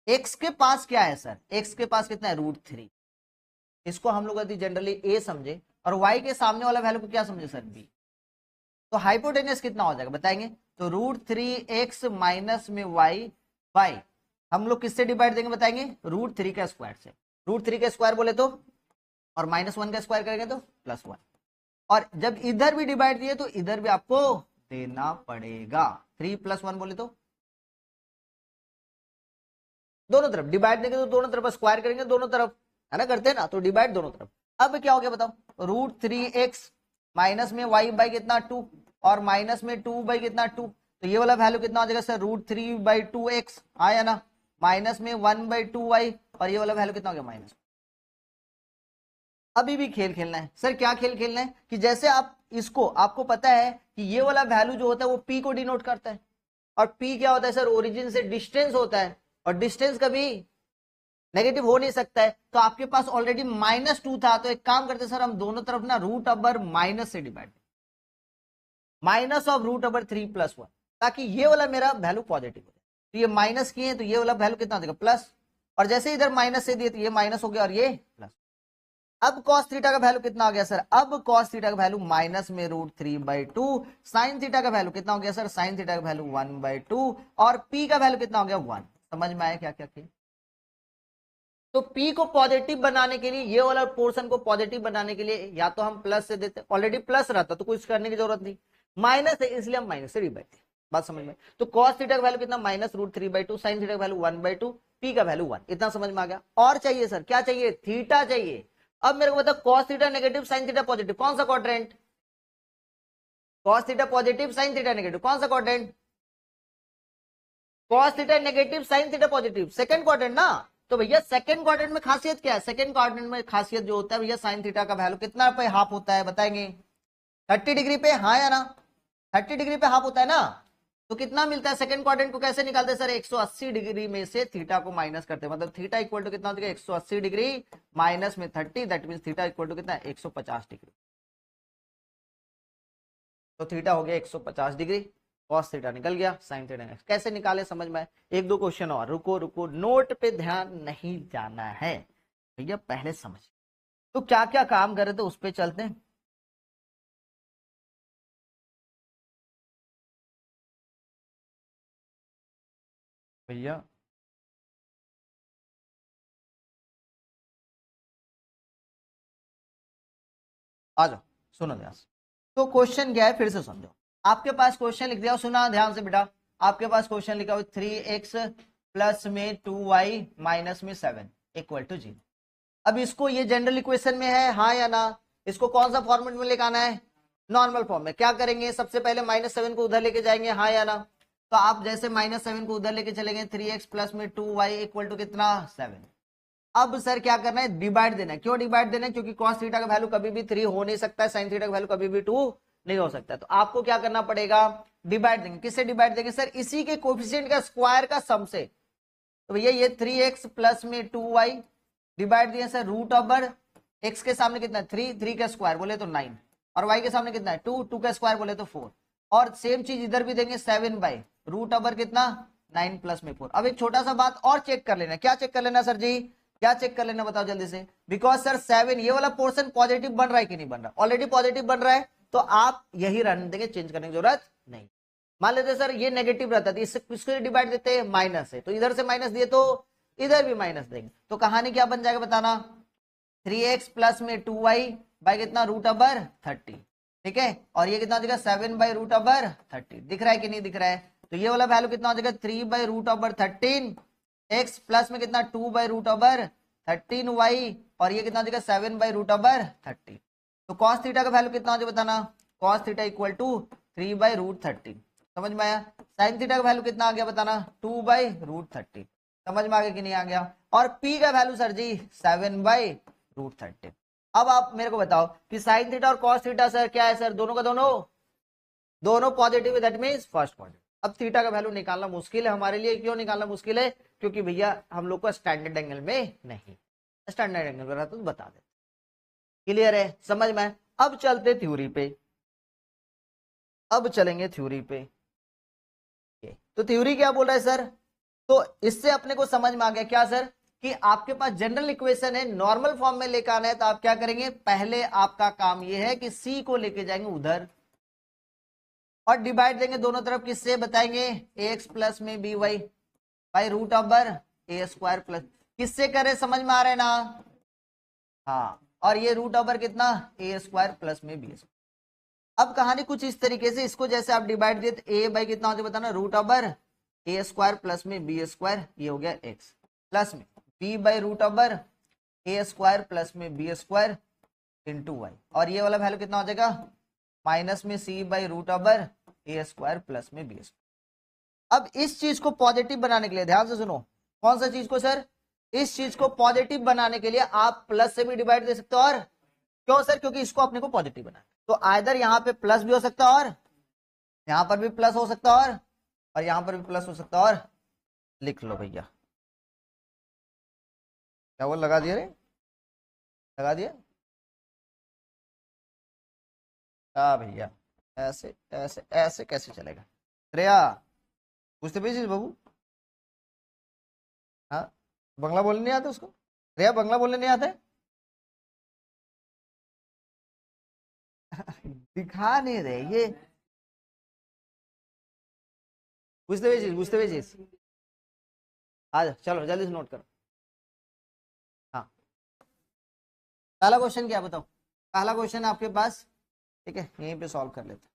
एक्स के पास क्या है सर? एक्स के पास कितना है? रूट 3। इसको हम लोग यदि जनरली ए समझे और वाई के सामने वाला वैल्यू को क्या समझे सर? बी। तो हाइपोटेनियस कितना हो जाएगा बताएंगे? तो रूट 3 एक्स माइनस में वाई बाई, हम लोग किससे डिवाइड देंगे बताएंगे? रूट 3 का स्क्वायर से। रूट 3 का स्क्वायर बोले तो, और -1 का स्क्वायर करेंगे तो +1। और जब इधर भी डिवाइड दिए तो इधर भी आपको देना पड़ेगा। 3 + 1 बोले तो दोनों तरफ डिवाइड देंगे तो दोनों तरफ, स्क्वायर करेंगे दोनों तरफ, है ना, करते हैं ना, तो डिवाइड दोनों तरफ। अब क्या हो गया बताओ? रूट 3 एक्स माइनस में वाई बाई कितना? 2, और माइनस में 2 बाई कितना? 2। तो ये वाला वैल्यू कितना हो जाएगा सर? रूट 3/2x आया ना, माइनस में 1/2y, और ये वाला वैल्यू कितना हो गया? माइनस। अभी भी खेल खेलना है सर। क्या खेल खेलना है? कि जैसे आप इसको, आपको पता है कि ये वाला वैल्यू जो होता है वो p को डिनोट करता है, और p क्या होता है सर? ओरिजिन से डिस्टेंस होता है, और डिस्टेंस कभी नेगेटिव हो नहीं सकता है। तो आपके पास ऑलरेडी -2 था, तो एक काम करते सर, हम दोनों तरफ ना रूट ओवर माइनस से divide, minus of root over 3 + 1, ताकि ये वाला मेरा वैल्यू पॉजिटिव हो जाए। तो ये माइनस किए तो ये वाला वैल्यू कितना देगा? प्लस। और जैसे इधर माइनस से दिए तो ये माइनस हो गया और ये प्लस। अब कॉस थीटा का वैल्यू कितना आ गया सर? अब कॉस थीटा का वैल्यू माइनस में रूट 3/2। साइन थीटा का वैल्यू कितना हो गया सर? साइन थीटा का वैल्यू 1/2, और पी का वैल्यू कितना हो गया? 1। समझ में आया क्या क्या किया? तो p को पॉजिटिव बनाने के लिए, ये वाला पोर्शन को पॉजिटिव बनाने के लिए या तो हम प्लस से देते, ऑलरेडी प्लस रहता तो कुछ करने की जरूरत नहीं, माइनस है इसलिए हम माइनस से डिवाइड। बात समझ में? तो cos थीटा का वैल्यू कितना? -√3/2, साइन थीटा का वैल्यू 1/2, p का वैल्यू 1। इतना समझ में आ गया? और चाहिए सर? क्या चाहिए? थीटा चाहिए। अब मेरे को बताओ, cos theta negative, sine theta positive, कौन सा quadrant? cos theta positive, sine theta negative, कौन सा quadrant? cos theta negative, sine theta positive, second quadrant ना। तो भैया सेकंड क्वाड्रेंट में खासियत क्या है? सेकंड क्वाड्रेंट में खासियत जो होता है भैया, साइन थीटा का वैल्यू कितना पे हाफ होता है बताएंगे? 30 डिग्री पे, हाँ या ना? 30 डिग्री पे हाफ होता है ना। तो कितना मिलता है? सेकंड क्वाड्रेंट को कैसे निकालते हैं सर? 180 डिग्री में से थीटा को माइनस करते हैं, मतलब थीटा इक्वल टू कितना होता है? 180 डिग्री माइनस में 30, that mean theta equal to कितना है? 150 डिग्री। तो थीटा हो गया 150 डिग्री, कॉस थीटा निकल गया, साइन थीटा निकल। कैसे निकाले समझ में? एक दो क्वेश्चन और, रुको रुको, नोट पे ध्यान नहीं जाना है भैया, पहले समझ। तो क्या क्या काम कर रहे थे उस पे चलते हैं भैया। आ जाओ, सुनो ध्यान से। तो क्वेश्चन क्या है फिर से समझो। आपके पास क्वेश्चन लिख दिया, सुना ध्यान से बेटा। आपके पास क्वेश्चन लिखा हुआ 3x प्लस में 2y माइनस में 7 इक्वल टू 0। अब इसको, ये जनरल इक्वेशन में है, हाँ या ना? इसको कौन सा फॉर्मेट में लेकर आना है? नॉर्मल फॉर्म में। क्या करेंगे? सबसे पहले -7 को उधर लेके जाएंगे, हाँ या ना? तो आप जैसे -7 को उधर लेके चलेंगे, 3x प्लस में 2y इक्वल टू कितना? 7। अब सर क्या करना है? डिवाइड देना है। क्यों डिवाइड देना है? क्योंकि cos थीटा का वैल्यू कभी भी 3 हो नहीं सकता है, साइन थीटा का वैल्यू कभी भी 2 नहीं हो सकता है। तो आपको क्या करना पड़ेगा? डिवाइड देंगे। किससे डिवाइड देंगे सर? इसी के कोफिशिएंट का स्क्वायर का सम से। तो भैया ये 3x प्लस में 2y डिवाइड दिया सर रूट ओवर, x के सामने कितना है? 3, 3 का स्क्वायर बोले तो 9, और y के सामने कितना है? 2, 2 का स्क्वायर बोले तो 4, और सेम चीज इधर भी देंगे 7/रूट ओवर कितना? 9 प्लस में 4। अब एक छोटा सा बात और चेक कर लेना। क्या चेक कर लेना सर जी? क्या चेक कर लेना बताओ जल्दी से, बिकॉज सर 7 ये वाला पोर्शन पॉजिटिव बन रहा है कि नहीं बन रहा, ऑलरेडी पॉजिटिव बन रहा है, तो आप यही रहने देंगे, चेंज करने की जरूरत नहीं। मान लेते सर ये नेगेटिव रहता है, इससे किसको डिवाइड देते हैं, माइनस है, तो इधर से माइनस दिए तो इधर भी माइनस देंगे, तो कहानी क्या बन जाएगा बताना, 3x प्लस में 2y बाई कितना रूट अबर 30, ठीक है, और ये कितना हो जाएगा 7 बाई रूट अबर 30, दिख रहा है कि नहीं दिख रहा है, तो ये वाला वैल्यू कितना हो जाएगा 3 बाई रूट अबर 13 x प्लस में कितना 2 बाई रूट अबर 13y, और ये कितना हो जाएगा 7 बाई रूट अबर 30, तो cos थीटा का वैल्यू कितना हो जाएगा बताना, cos theta equal to 3 by root 30, समझ में आया, साइन थीटा का वैल्यू कितना आ गया बताना 2 बाई रूट 30, समझ में आ गया कि नहीं आ गया, और p का value sir ji 7 by root 30। अब आप मेरे को बताओ कि साइन थीटा और कॉस थीटा सर क्या है सर, दोनों का दोनों positive, that means first quadrant. अब थीटा का वैल्यू निकालना मुश्किल है हमारे लिए, क्यों निकालना मुश्किल है, क्योंकि भैया हम लोग को स्टैंडर्ड एंगल में नहीं, स्टैंडर्ड एंगल में रहता तो बता दे, क्लियर है, समझ में। अब चलते थ्योरी पे, अब चलेंगे थ्योरी पे, तो थ्योरी क्या बोल रहा है सर, तो इससे अपने को समझ में आ गया क्या सर, कि आपके पास जनरल इक्वेशन है, नॉर्मल फॉर्म में लेकर आना है, तो आप क्या करेंगे, पहले आपका काम यह है कि सी को लेके जाएंगे उधर और डिवाइड देंगे दोनों तरफ, किससे बताएंगे, ax प्लस में बी वाई बाई रूट अबर ए स्क्वायर प्लस, किससे करे समझ में आ रहा है ना, हाँ, और ये रूट अबर कितना ए स्क्वायर प्लस में बी स्क्वायर। अब कहानी कुछ इस तरीके से, इसको जैसे आप डिवाइड दिए तो ए बाई कितना होता है बताना, रूट अबर ए स्क्वायर प्लस में बी स्क्वायर, ये हो गया एक्स, प्लस में बी बाई रूट अबर ए स्क्वायर प्लस में बी स्क्वायर इंटू वाई, और ये वाला वैल्यू कितना हो जाएगा, माइनस में सी बाई रूट अबर ए स्क्वायर प्लस में बी स्क्वायर। अब इस चीज को पॉजिटिव बनाने के लिए ध्यान से सुनो, कौन सा चीज को सर, इस चीज को पॉजिटिव बनाने के लिए आप प्लस से भी डिवाइड दे सकते हो, और क्यों सर, क्योंकि इसको अपने को पॉजिटिव बनाना, तो आइदर यहाँ पे प्लस भी हो सकता है और यहाँ पर भी प्लस हो सकता है, और यहाँ पर भी प्लस हो सकता है, और लिख लो भैया, क्या वो लगा दिया रे, लगा दिया, हाँ भैया, ऐसे ऐसे ऐसे कैसे चलेगा, श्रेया पूछते भी बाबू, हाँ, बंगला बोलने नहीं आता उसको, श्रेया बंगला बोलने नहीं आता है दिखा नहीं रहे ये, बुझते हुए चीज आ जाओ, चलो जल्दी से नोट करो। हाँ, पहला क्वेश्चन क्या बताओ, पहला क्वेश्चन आपके पास, ठीक है, यहीं पे सॉल्व कर लेते,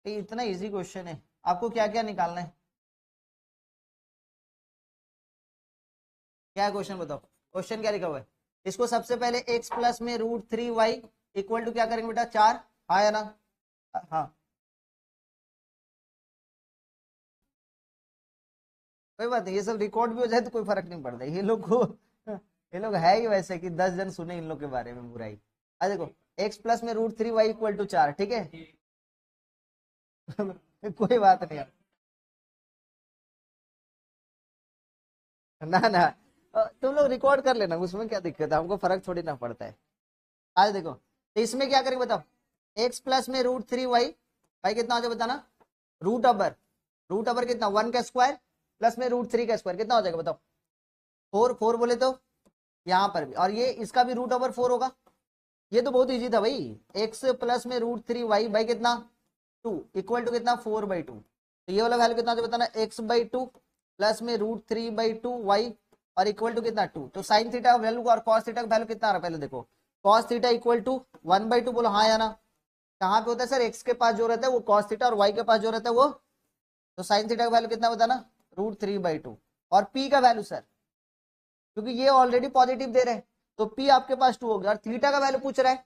ये इतना इजी क्वेश्चन है, आपको क्या क्या निकालना है, क्या क्वेश्चन बताओ, क्वेश्चन क्या लिखा हुआ है, इसको सबसे पहले x प्लस में रूट 3y इक्वल टू क्या करेंगे बेटा 4, हाँ या ना, हाँ, कोई बात नहीं, ये सब रिकॉर्ड भी हो जाए तो कोई फर्क नहीं पड़ता, ये लोग को ये लोग है ही वैसे कि 10 जन सुने इन लोग के बारे में बुराई। देखो x प्लस में रूट 3y इक्वल टू 4, ठीक है कोई बात नहीं, ना ना तुम लोग रिकॉर्ड कर लेना, उसमें क्या दिक्कत है, हमको फर्क थोड़ी ना पड़ता है। आज देखो, तो इसमें क्या करेंगे बताओ, x प्लस में रूट 3y भाई कितना हो जाए बताना, रूट अबर कितना 1 का स्क्वायर प्लस में रूट 3 का स्क्वायर, कितना हो जाएगा बताओ, 4 बोले तो यहाँ पर भी, और ये इसका भी रूट अबर 4 होगा, ये तो बहुत इजी था भाई, x प्लस में रूट 3y बाई कितना 2 इक्वल टू कितना 4/2, तो ये वाला वैल्यू कितना हो जाए बताना, x/2 प्लस में रूट 3/2y और इक्वल टू कितना 2, तो साइन थीटा का वैल्यू और कॉस थीटा का वैल्यू कितना आ रहा है, पहले देखो, कॉस थीटा इक्वल टू 1/2 बोलो, हाँ या ना, कहाँ पे होता है सर, एक्स के पास जो रहता है वो कॉस थीटा, और वाई के पास जो रहता है वो, तो साइन थीटा का वैल्यू कितना बताना, रूट 3/2, और पी का वैल्यू सर, क्योंकि ये ऑलरेडी पॉजिटिव दे रहे हैं तो पी आपके पास 2 हो गया, और थीटा का वैल्यू पूछ रहा है,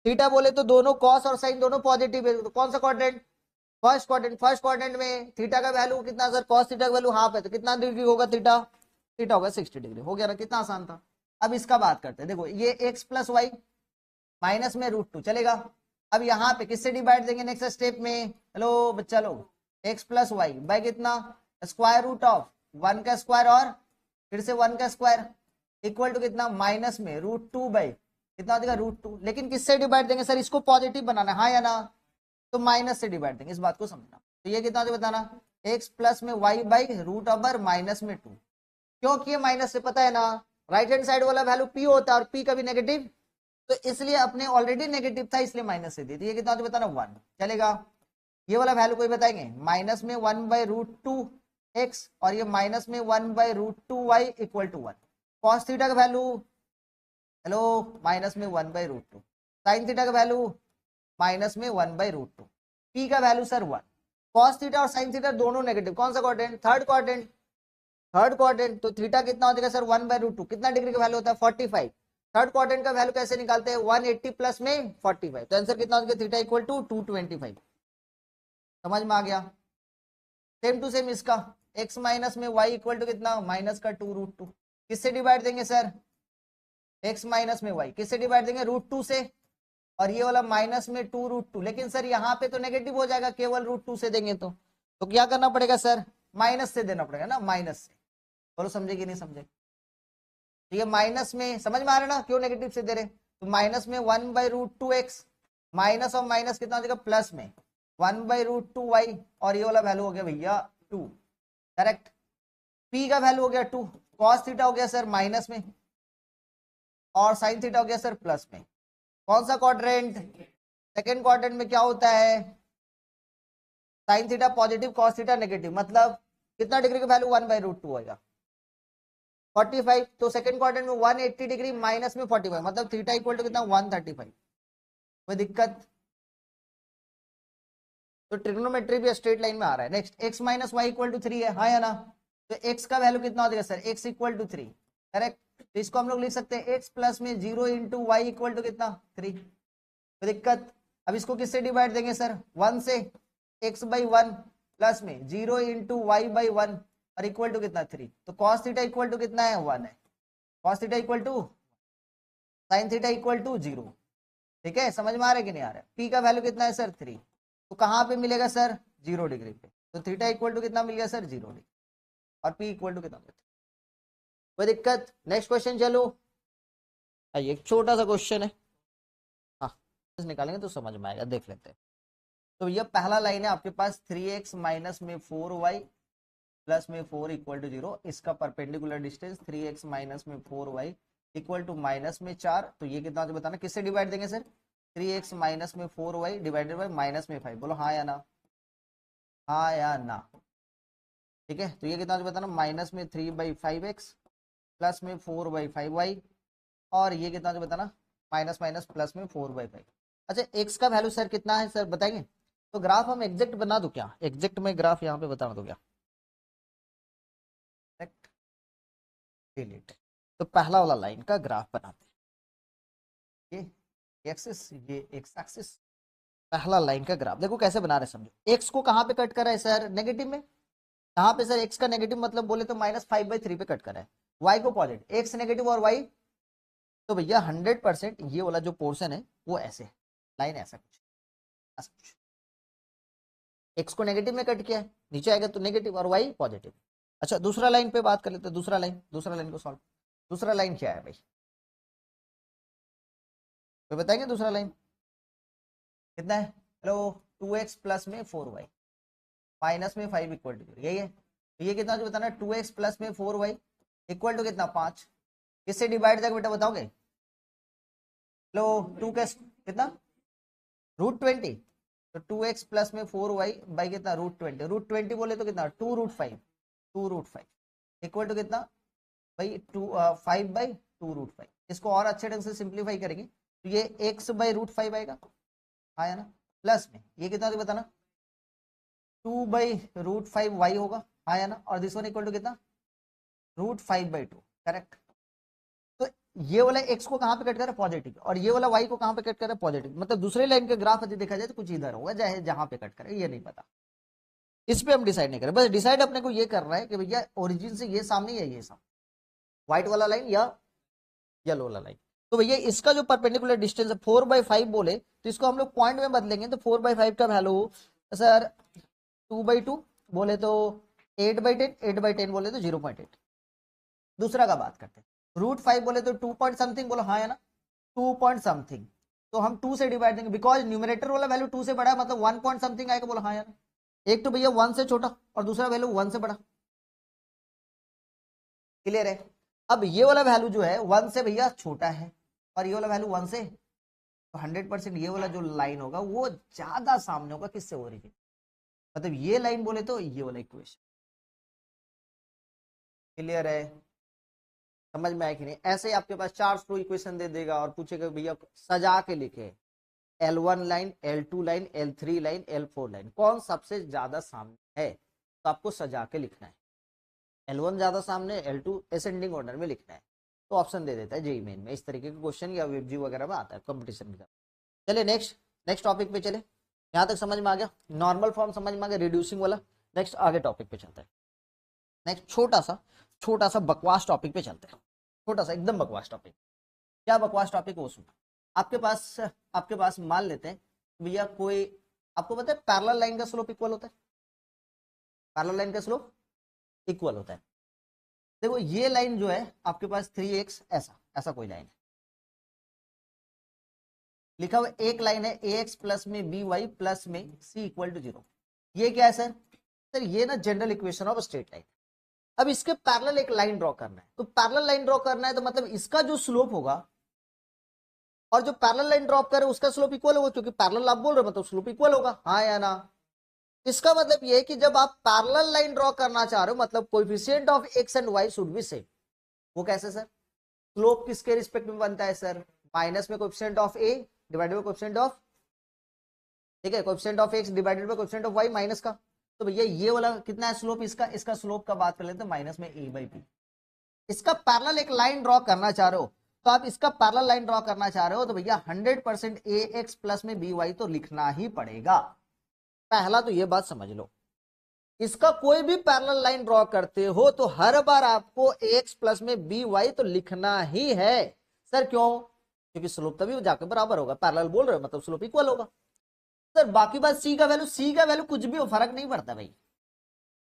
थीटा बोले तो दोनों कॉस और साइन दोनों पॉजिटिव है, तो कौन सा क्वाड्रेंट, फर्स्ट क्वाड्रेंट में थीटा का वैल्यू कितना सर, कॉस थीटा का वैल्यू हाफ है, तो कितना डिग्री होगा थीटा, थीटा होगा 60 डिग्री, हो गया ना, कितना आसान था। अब इसका बात करते हैं, देखो ये x प्लस वाई माइनस में रूट 2 चलेगा, अब यहाँ पे किससे डिवाइड देंगे नेक्स्ट स्टेप में, हेलो बच्चा लोग, x प्लस वाई बाई कितना स्क्वायर रूट ऑफ 1 का स्क्वायर और फिर से 1 का स्क्वायर इक्वल टू कितना माइनस में रूट 2 बाई कितना हो जाएगा रूट 2, लेकिन किससे डिवाइड देंगे सर, इसको पॉजिटिव बनाना है, हाँ या ना, तो माइनस से डिवाइड देंगे, इस बात को समझना, तो ये कितना हो जाएगा बताना, x प्लस में वाई बाई रूट अबर माइनस में 2, क्योंकि ये माइनस से, पता है ना राइट हैंड साइड वाला वैल्यू पी होता है और पी कभी नेगेटिव, तो इसलिए अपने ऑलरेडी नेगेटिव था इसलिए माइनस से दी थी। ये कितना तो बताना 1 चलेगा। ये वाला वैल्यू कोई बताएंगे, माइनस में 1/√2x और ये माइनस में 1/√2y equal to 1। Cos theta का वैल्यू, हेलो, माइनस में 1/√2, साइन थीटा का वैल्यू माइनस में 1/√2, पी का वैल्यू सर 1। कॉस थीटा और साइन थीटा दोनों नेगेटिव, कौन सा quadrant, third quadrant, third quadrant, तो थीटा कितना हो जाएगा सर 1/√2, कितना डिग्री का वैल्यू होता है 45। थर्ड क्वाड्रेंट का वैल्यू कैसे निकालते हैं, 180 प्लस में 45, तो आंसर कितना हो जाएगा थीटा इक्वल टू 225। समझ में आ गया। सेम टू सेम इसका x माइनस में y इक्वल टू कितना, माइनस का 2√2, किससे डिवाइड देंगे सर, x माइनस में y किससे डिवाइड देंगे, √2 से, और ये वाला माइनस में 2√2, लेकिन सर यहाँ पे तो नेगेटिव हो जाएगा, केवल √2 से देंगे तो क्या करना पड़ेगा सर, माइनस से देना पड़ेगा ना, माइनस से। बोलो समझे कि नहीं समझे। तो ये माइनस में, समझ में आ रहा है ना क्यों नेगेटिव से दे रहे, तो माइनस में 1/√2x, माइनस और माइनस कितना हो जाएगा प्लस में 1/√2y, और ये वाला वैल्यू हो गया भैया 2, करेक्ट। p का वैल्यू हो गया 2, cos थीटा हो गया सर माइनस में और sin थीटा हो गया सर प्लस में। कौन सा क्वाड्रेंट, सेकंड क्वाड्रेंट में क्या होता है, sin theta positive cos theta negative, मतलब कितना डिग्री का वैल्यू 1/√2 होगा 45, तो सेकंड क्वाड्रेंट में 180 डिग्री माइनस में 45, मतलब थीटा इक्वल टू कितना 135। कोई दिक्कत, तो ट्रिग्नोमेट्री भी स्ट्रेट लाइन में आ रहा है। Next x minus y equal to 3 है, हाँ या ना, तो x का वैल्यू कितना हो जाएगा sir, x equal to 3, correct. तो इसको हम लोग लिख सकते हैं x प्लस में 0 इंटू वाई इक्वल टू कितना 3। कोई दिक्कत, अब इसको किससे डिवाइड देंगे सर, 1 से, x/1 प्लस में 0 इंटू y/1 और इक्वल टू कितना 3, तो cos थीटा इक्वल टू कितना है 1 है, cos theta equal to sin theta equal to 0। ठीक है, समझ में आ रहा है कि नहीं आ रहा है। p का वैल्यू कितना है सर 3, तो कहाँ पे मिलेगा सर 0 डिग्री पे, तो थीटा इक्वल टू कितना मिल गया सर 0 डिग्री, और p इक्वल टू कितना। कोई दिक्कत, नेक्स्ट क्वेश्चन चलो। आइए एक छोटा सा क्वेश्चन है, हाँ निकालेंगे तो समझ में आएगा, देख लेते हैं। तो ये पहला लाइन है आपके पास 3x माइनस में 4y प्लस में 4 इक्वल टू 0, इसका परपेंडिकुलर डिस्टेंस 3x माइनस में 4y इक्वल टू माइनस में 4, तो ये कितना बताना, किससे डिवाइड देंगे सर, 3x माइनस में 4y डिवाइडेड बाई माइनस में 5, बोलो हाँ या ना, हाँ या ना। ठीक है, तो ये कितना बताना, माइनस में 3/5x प्लस में 4/5y, और ये कितना बताना, माइनस माइनस प्लस में 4/5। अच्छा x का वैल्यू सर कितना है सर बताएंगे, तो ग्राफ हम एग्जैक्ट बना दो क्या, एग्जैक्ट में ग्राफ यहाँ पे बता दो क्या, डिलीट। तो पहला वाला लाइन का ग्राफ बनाते हैं, ये एक्सिस ये एक्स एक्सिस, पहला लाइन का ग्राफ देखो कैसे बना रहे समझो। x को कहाँ पे कट कर रहा है सर, नेगेटिव में, कहाँ पे सर x का नेगेटिव मतलब बोले तो -5/3 पे कट कर रहा है, y को पॉजिटिव, x नेगेटिव और y, तो भैया 100% ये वाला जो पोर्शन है वो ऐसे है, लाइन ऐसा कुछ, x को नेगेटिव में कट किया है, नीचे आएगा तो नेगेटिव और y पॉजिटिव। अच्छा दूसरा लाइन पे बात कर लेते हैं, दूसरा लाइन को सॉल्व, दूसरा लाइन क्या है भाई, तो बताएंगे दूसरा लाइन कितना है, हेलो 2x प्लस में 4y माइनस में 5 इक्वल टू, यही है। तो ये कितना जो बताना, 2x प्लस में 4y इक्वल टू कितना 5, किससे डिवाइड जाएगा बेटा बताओगे, लो 2 का कितना √20, तो 2x प्लस में 4y बाई कितना √20 बोले तो कितना 2√5 इक्वल टू कितना भाई 5/2√5। इसको और अच्छे ढंग से सिंप्लीफाई करेंगे तो ये x/√5 आएगा, हाँ ना, प्लस में ये कितना तो बताना 2/√5y होगा, हाँ ना, और दिस वन इक्वल टू कितना √5/2, करेक्ट। तो ये वाला x को कहाँ पे कट कर रहा है पॉजिटिव, और ये वाला y को कहाँ पे कट कर रहा है पॉजिटिव, मतलब दूसरे लाइन के ग्राफ यदि देखा जाए तो कुछ इधर होगा, चाहे जहां पे कट करे ये नहीं पता, इस पे हम डिसाइड नहीं करें, बस डिसाइड अपने को ये करना है कि भैया ओरिजिन से ये सामने या ये सामने, व्हाइट वाला लाइन या येलो वाला लाइन। तो भैया इसका जो परपेंडिकुलर डिस्टेंस है 4/5 बोले तो इसको हम लोग पॉइंट में बदलेंगे, तो 4/5 का वैल्यू सर 2/2 बोले तो 8/10, 8/10 बोले तो 0.8। दूसरा का बात करते हैं, √5 बोले तो 2 पॉइंट समथिंग, बोलो हाँ है ना, 2 पॉइंट समथिंग, तो हम 2 से डिवाइड देंगे बिकॉज न्यूमरेटर वाला वैल्यू 2 से बड़ा है, मतलब 1 पॉइंट समथिंग आएगा, बोलो हाँ यार। एक तो भैया 1 से छोटा और दूसरा वैल्यू 1 से बड़ा, क्लियर है। अब ये वाला वैल्यू जो है 1 से भैया छोटा है और ये वाला वैल्यू 1 से, तो 100% ये वाला जो लाइन होगा वो ज्यादा सामने होगा किससे, ओरिजिन। मतलब ये लाइन बोले तो ये वाला इक्वेशन। क्लियर है, समझ में आया कि नहीं। ऐसे ही आपके पास 4 स्लो इक्वेशन दे देगा और पूछेगा भैया सजा के लिखे, L1 line, L2 line, L3 line, L4 line, कौन सबसे ज्यादा सामने है, तो आपको सजा के लिखना है। L1 ज्यादा सामने, L2 असेंडिंग ऑर्डर में लिखना है। तो ऑप्शन दे देता है जेईई मेन में, इस तरीके के क्वेश्चन या वेबजी वगैरह में आता है कंपटीशन में। चलिए नेक्स्ट नेक्स्ट टॉपिक पे चले। यहाँ तक समझ में आ गया, नॉर्मल फॉर्म समझ में आ गया, रिड्यूसिंग वाला। नेक्स्ट आगे टॉपिक पे चलते हैं। नेक्स्ट छोटा सा बकवास टॉपिक पे चलते हैं। छोटा सा एकदम बकवास टॉपिक। क्या बकवास टॉपिक वो सुनो। आपके पास मान लेते हैं भैया कोई, आपको पता है पैरेलल लाइन का स्लोप इक्वल होता है, पैरेलल लाइन का स्लोप इक्वल होता है। देखो ये लाइन जो है आपके पास 3x, ऐसा ऐसा कोई लाइन है, लिखा हुआ एक लाइन है ax प्लस में by प्लस में c इक्वल टू 0। ये क्या है सर? सर ये ना general equation of straight line. अब इसके पैरेलल एक लाइन ड्रॉ करना है, तो पैरेलल लाइन ड्रॉ करना है तो मतलब इसका जो स्लोप होगा और जो पैरेलल लाइन ड्रॉप करे उसका स्लोप इक्वल होगा, क्योंकि पैरेलल आप बोल रहे हो मतलब स्लोप इक्वल होगा, हाँ या ना। इसका मतलब ये है कि जब आप पैरेलल लाइन ड्रॉ करना चाह रहे हो मतलब coefficient of x and y should be same. वो कैसे सर? स्लोप किसके रिस्पेक्ट में बनता है सर? माइनस में coefficient of a divided by coefficient of, ठीक है, coefficient of x divided by coefficient of y minus का। तो भैया ये वाला कितना है स्लोप इसका स्लोप का बात कर लेते हैं माइनस में a बाई b। इसका पैरेलल एक लाइन ड्रॉ करना चाह रहे हो, तो आप इसका पैरेलल लाइन ड्रॉ करना चाह रहे हो तो भैया 100% ax प्लस में by तो लिखना ही पड़ेगा। पहला तो ये बात समझ लो, इसका कोई भी पैरेलल लाइन ड्रॉ करते हो तो हर बार आपको ax प्लस में by तो लिखना ही है। सर क्यों? क्योंकि स्लोप तभी जाकर बराबर होगा, पैरेलल बोल रहे हो मतलब स्लोप इक्वल होगा। सर बाकी बात सी का वैल्यू कुछ भी हो, फर्क नहीं पड़ता भाई।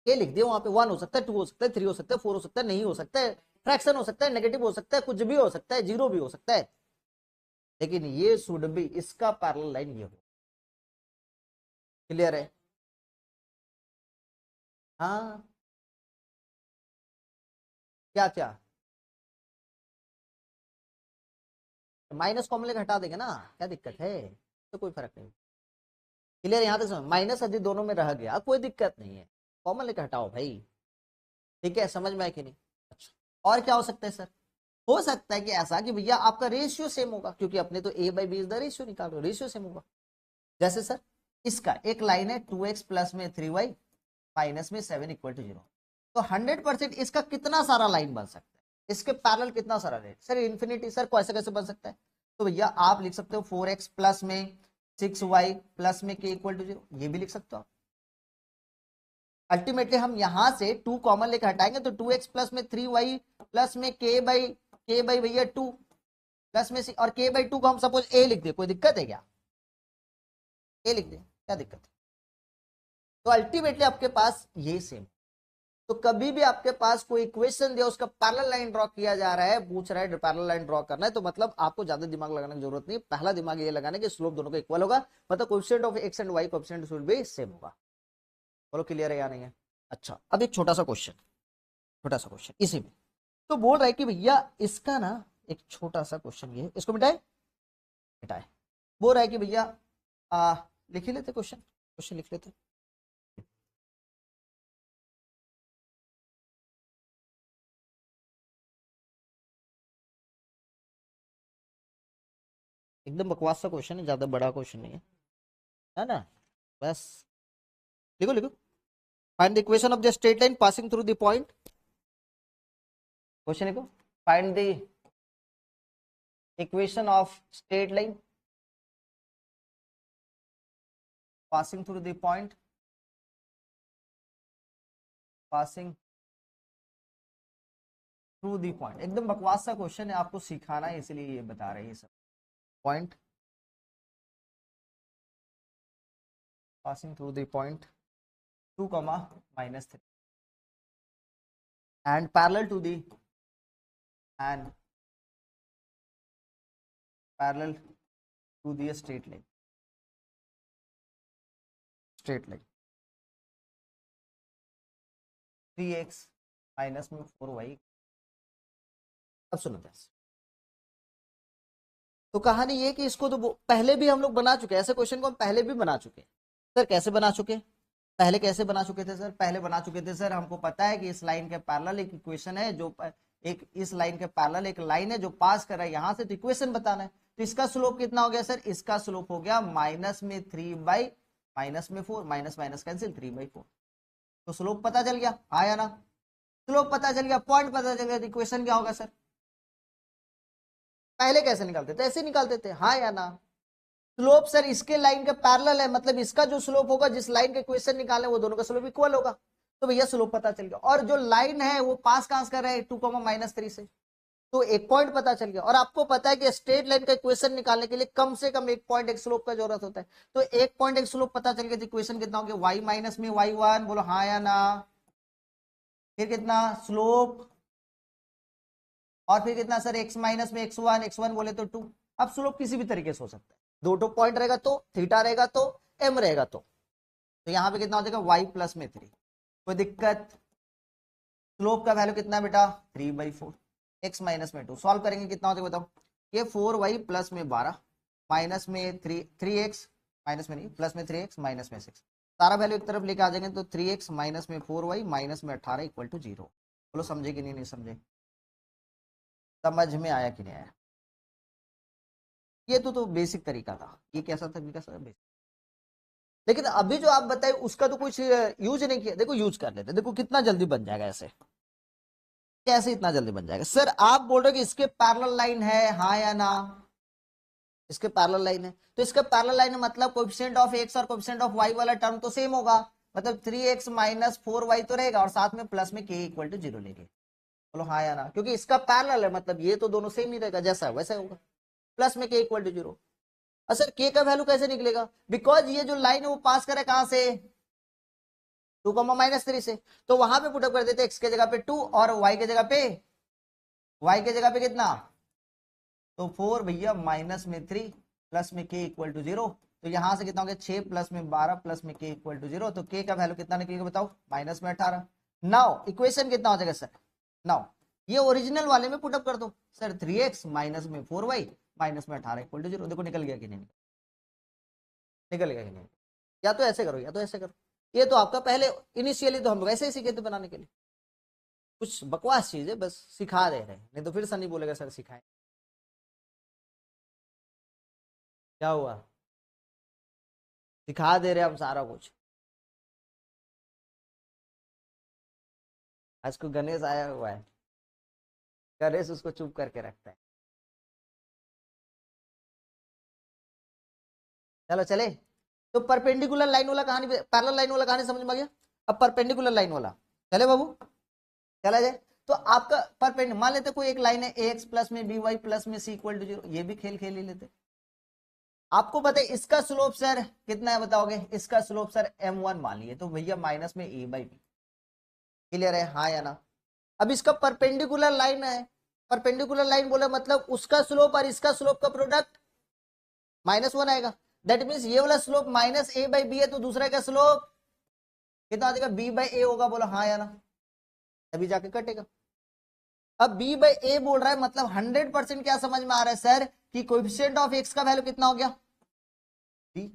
ये लिख दिया वहां पे, 1 हो सकता है, 2 हो सकता है, 3 हो सकता है, 4 हो सकता है, नहीं हो सकता है, फ्रैक्शन हो सकता है, नेगेटिव हो सकता है, कुछ भी हो सकता है, 0 भी हो सकता है, लेकिन ये शुड बी, इसका पैरेलल लाइन ये हो। क्लियर है? हाँ, क्या क्या माइनस कॉमन लेकर हटा देंगे ना, क्या दिक्कत है, तो कोई फर्क नहीं। क्लियर? यहां तक समझ, माइनस यदि दोनों में रह गया कोई दिक्कत नहीं है, कॉमन लेकर हटाओ भाई। ठीक है, समझ में आया कि नहीं? अच्छा, और क्या हो सकता है सर? हो सकता है कि ऐसा कि भैया आपका रेशियो सेम होगा, क्योंकि अपने तो a by b is the ratio निकाल रहे हो, रेशियो सेम होगा। जैसे सर इसका एक लाइन है 2x प्लस में 3y माइनस में 7 इक्वल टू 0, तो 100% इसका कितना सारा लाइन बन सकता है, इसके पैरेलल कितना सारा लाइन? Sir infinity. सर कैसे कैसे बन सकता है? तो भैया आप लिख सकते हो 4x प्लस में 6y प्लस में k इक्वल टू 0, ये भी लिख सकते हो आप। अल्टीमेटली हम यहां से 2 कॉमन लेकर हटाएंगे तो 2x प्लस में 3y प्लस में k बाई भैया 2 प्लस में और k बाई 2 को हम सपोज a लिख दे, कोई दिक्कत है क्या? a लिख दे, क्या दिक्कत है? तो अल्टीमेटली आपके पास ये सेम। तो कभी भी आपके पास कोई इक्वेशन दिया उसका पैरेलल लाइन ड्रॉ किया जा रहा है, पूछ रहा है पैरेलल लाइन ड्रॉ करना है, तो मतलब आपको ज्यादा दिमाग लगाने की जरूरत नहीं, पहला दिमाग ये लगाना कि स्लोप दोनों का इक्वल होगा, मतलब coefficient of x and y coefficient should be same होगा। बोलो क्लियर है या नहीं है? अच्छा, अब एक छोटा सा क्वेश्चन इसी में, तो बोल रहा है कि भैया इसका ना एक छोटा सा क्वेश्चन ये है, इसको मिटाए मिटाए। बोल रहा है कि भैया लिख ही लेते क्वेश्चन, क्वेश्चन लिख लेते। एकदम बकवास सा क्वेश्चन है, ज्यादा बड़ा क्वेश्चन नहीं है ना? बस लिखो लिखो। Find the equation of the straight line passing through the point, question लिखो। Find the equation of straight line passing through the point, passing through the point. एकदम बकवास सा क्वेश्चन है, आपको सिखाना है इसलिए ये बता रहे हैं सब। Point passing through the point 2 comma -3 and parallel to the and parallel to the straight line, straight line 3x minus में 4y अब सुनो ध्यान से। तो कहानी ये कि इसको तो पहले भी हम लोग बना चुके हैं, ऐसे क्वेश्चन को हम पहले भी बना चुके हैं सर। कैसे बना चुके? पहले कैसे बना चुके थे सर? पहले बना चुके थे सर, हमको पता है कि इस लाइन के पैरेलल एक इक्वेशन है, जो एक इस लाइन के पैरेलल एक लाइन है जो पास कर रहा है यहां से, तो इक्वेशन बताना है। तो इसका स्लोप कितना हो गया सर? इसका स्लोप हो गया माइनस में 3 माइनस में 4, माइनस माइनस कैंसिल 3/4। तो स्लोप पता चल गया, हाँ या ना? स्लोप पता चल गया, पॉइंट पता चल गया, इक्वेशन क्या होगा सर? पहले कैसे निकालते थे? ऐसे निकालते थे, हाँ या ना? स्लोप सर इसके लाइन के पैरेलल है, मतलब इसका जो स्लोप होगा, जिस लाइन के इक्वेशन निकाले वो दोनों का स्लोप इक्वल होगा। तो भैया स्लोप पता चल गया। और जो लाइन है वो पास कहां कर रहा है? 2, -3 से, तो एक पॉइंट पता चल गया। और आपको पता है कि स्ट्रेट लाइन का इक्वेशन निकालने के लिए कम से कम एक पॉइंट एक स्लोप का जरूरत होता है। तो एक पॉइंट एक स्लोप पता चल गया, तो इक्वेशन कितना हो गया? y माइनस में y1, बोलो हाँ या ना? फिर कितना स्लोप, और फिर कितना सर? x माइनस में x1 बोले तो 2। अब स्लोप किसी भी तरीके से हो सकता है, दो पॉइंट रहेगा तो, थीटा रहेगा तो, m रहेगा तो यहाँ पे कितना हो जाएगा? y प्लस में 3। कोई दिक्कत? स्लोप का वैल्यू कितना है बेटा? 3/4, x माइनस में 2। सॉल्व करेंगे कितना हो जाएगा बताओ? ये 4y प्लस में 12 माइनस में 3x, माइनस में नहीं, प्लस में 3x माइनस में 6। सारा वैल्यू एक तरफ लेके आ जाएंगे तो 3x माइनस में 4y माइनस में 18 इक्वल टू 0। बोलो समझे कि नहीं समझे? समझ में आया कि नहीं आया? ये तो बेसिक तरीका था। ये कैसा तरीका सर? बेसिक। लेकिन अभी जो आप बताए उसका तो कुछ यूज नहीं किया। देखो यूज कर लेते, देखो कितना जल्दी बन जाएगा ऐसे। कैसे इतना जल्दी बन जाएगा सर? आप बोल रहे हो कि इसके पैरेलल लाइन है, हाँ या ना? इसके पैरेलल लाइन है, तो इसका पैरेलल लाइन मतलब कोएफिशिएंट ऑफ x और कोएफिशिएंट ऑफ y वाला टर्म तो सेम होगा, मतलब 3x माइनस 4y तो रहेगा, और साथ में प्लस में k इक्वल टू 0 लेंगे। बोलो हाँ या ना? क्योंकि इसका पैरेलल है, मतलब ये तो दोनों सेम ही रहेगा, जैसा वैसा होगा, प्लस में k equal to 0। Sir k का वैल्यू कैसे निकलेगा? बिकॉज ये जो लाइन है वो पास करे कहां से? 2, -3 से। तो वहां पे पुटअप कर देते x के जगह पे 2 और y के जगह पे कितना? तो 4 भैया माइनस में 3 प्लस में k इक्वल टू 0। तो यहां से कितना हो गया? 6 प्लस में 12 प्लस में k इक्वल टू 0। तो k का वैल्यू कितना निकलेगा बताओ? माइनस में 18। नाउ इक्वेशन कितना हो जाएगा सर? नाउ ये ओरिजिनल वाले में पुटअप कर दो सर, 3x माइनस में 4y माइनस में 18 इक्वल टू 0। देखो निकल गया कि नहीं? निकल गया कि नहीं? या तो ऐसे करो या तो ऐसे करो। ये तो आपका पहले इनिशियली तो हम लोग ऐसे ही सीखे थे बनाने के लिए। कुछ बकवास चीज है, बस सिखा दे रहे हैं, नहीं तो फिर सनी बोलेगा सर सिखाएं। क्या हुआ? सिखा दे रहे हम सारा कुछ। आज को गणेश आया हुआ है, गणेश उसको चुप करके रखता है। चलो चले। तो परपेंडिकुलर लाइन वाला कहानी, पैरेलल लाइन वाला कहानी समझ में आ गया? अब परपेंडिकुलर लाइन वाला चले बाबू, चला जाए। तो आपका परपेंडिकुलर मान लेते कोई एक लाइन है ax प्लस में by प्लस में c इक्वल टू 0। ये भी खेल खेल ही लेते। आपको पता है इसका स्लोप सर कितना है बताओगे? इसका स्लोप सर m1 मान लिए, तो भैया माइनस में a/b। क्लियर है, हाँ या ना? अब इसका परपेंडिकुलर लाइन है, परपेंडिकुलर लाइन बोले मतलब उसका स्लोप और इसका स्लोप का प्रोडक्ट -1 आएगा। दैट मीन्स ये वाला स्लोप -a/b है, तो दूसरा का स्लोप कितना आ जाएगा? b/a होगा। बोलो हाँ या ना? अभी जाके कटेगा। अब b/a बोल रहा है, मतलब 100% क्या समझ में आ रहा है सर कि कोएफिशिएंट ऑफ x का वैल्यू कितना हो गया? b।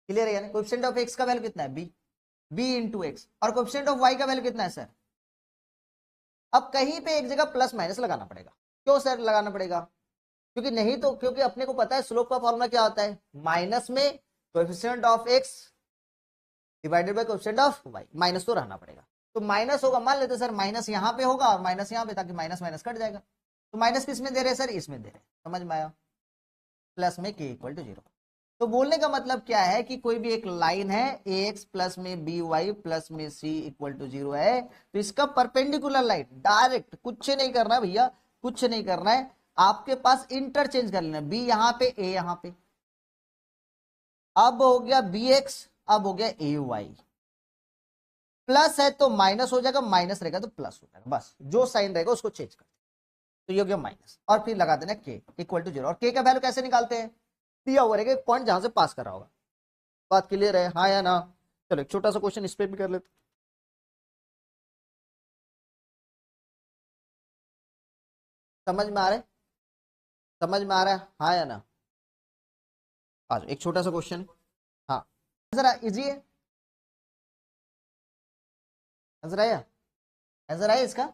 क्लियर है? यानी कोएफिशिएंट ऑफ x का वैल्यू कितना है? b into x. और कोएफिशिएंट ऑफ y का वैल्यू कितना है सर? अब कहीं पे एक जगह प्लस माइनस लगाना पड़ेगा। क्यों सर लगाना पड़ेगा? क्योंकि नहीं तो, क्योंकि अपने को पता है स्लोप का फॉर्मूला क्या होता है? माइनस में coefficient of x divided by coefficient of y। Minus तो रहना पड़ेगा। तो माइनस होगा, मान लेते सर माइनस यहाँ पे होगा और माइनस यहाँ पे, ताकि माइनस माइनस कट जाएगा। तो माइनस किस में दे रहे हैं सर? इसमें दे रहे हैं। समझ में आया? प्लस में k इक्वल टू 0। तो बोलने का मतलब क्या है कि कोई भी एक लाइन है ax प्लस में by प्लस में c इक्वल टू 0 है, तो इसका परपेंडिकुलर लाइन डायरेक्ट, कुछ नहीं करना है भैया, कुछ नहीं करना है। आपके पास इंटरचेंज कर लेना, b यहां पे a यहां पे। अब हो गया bx, अब हो गया ay। प्लस है तो माइनस हो जाएगा, माइनस रहेगा तो प्लस हो जाएगा, बस जो साइन रहेगा उसको चेंज कर। तो ये हो गया माइनस, और फिर लगा देना k इक्वल टू 0। और k का वैल्यू कैसे निकालते हैं? दिया हुआ रहेगा एक पॉइंट जहां से पास कर रहा होगा। बात क्लियर है, हाँ या ना? चलो एक छोटा सा क्वेश्चन इस पे भी कर लेते। समझ में आ रहा है? समझ में आ रहा है, हाँ या ना? आज एक छोटा सा क्वेश्चन, हाँ जरा इजी है, आंसर आया? आंसर आया इसका?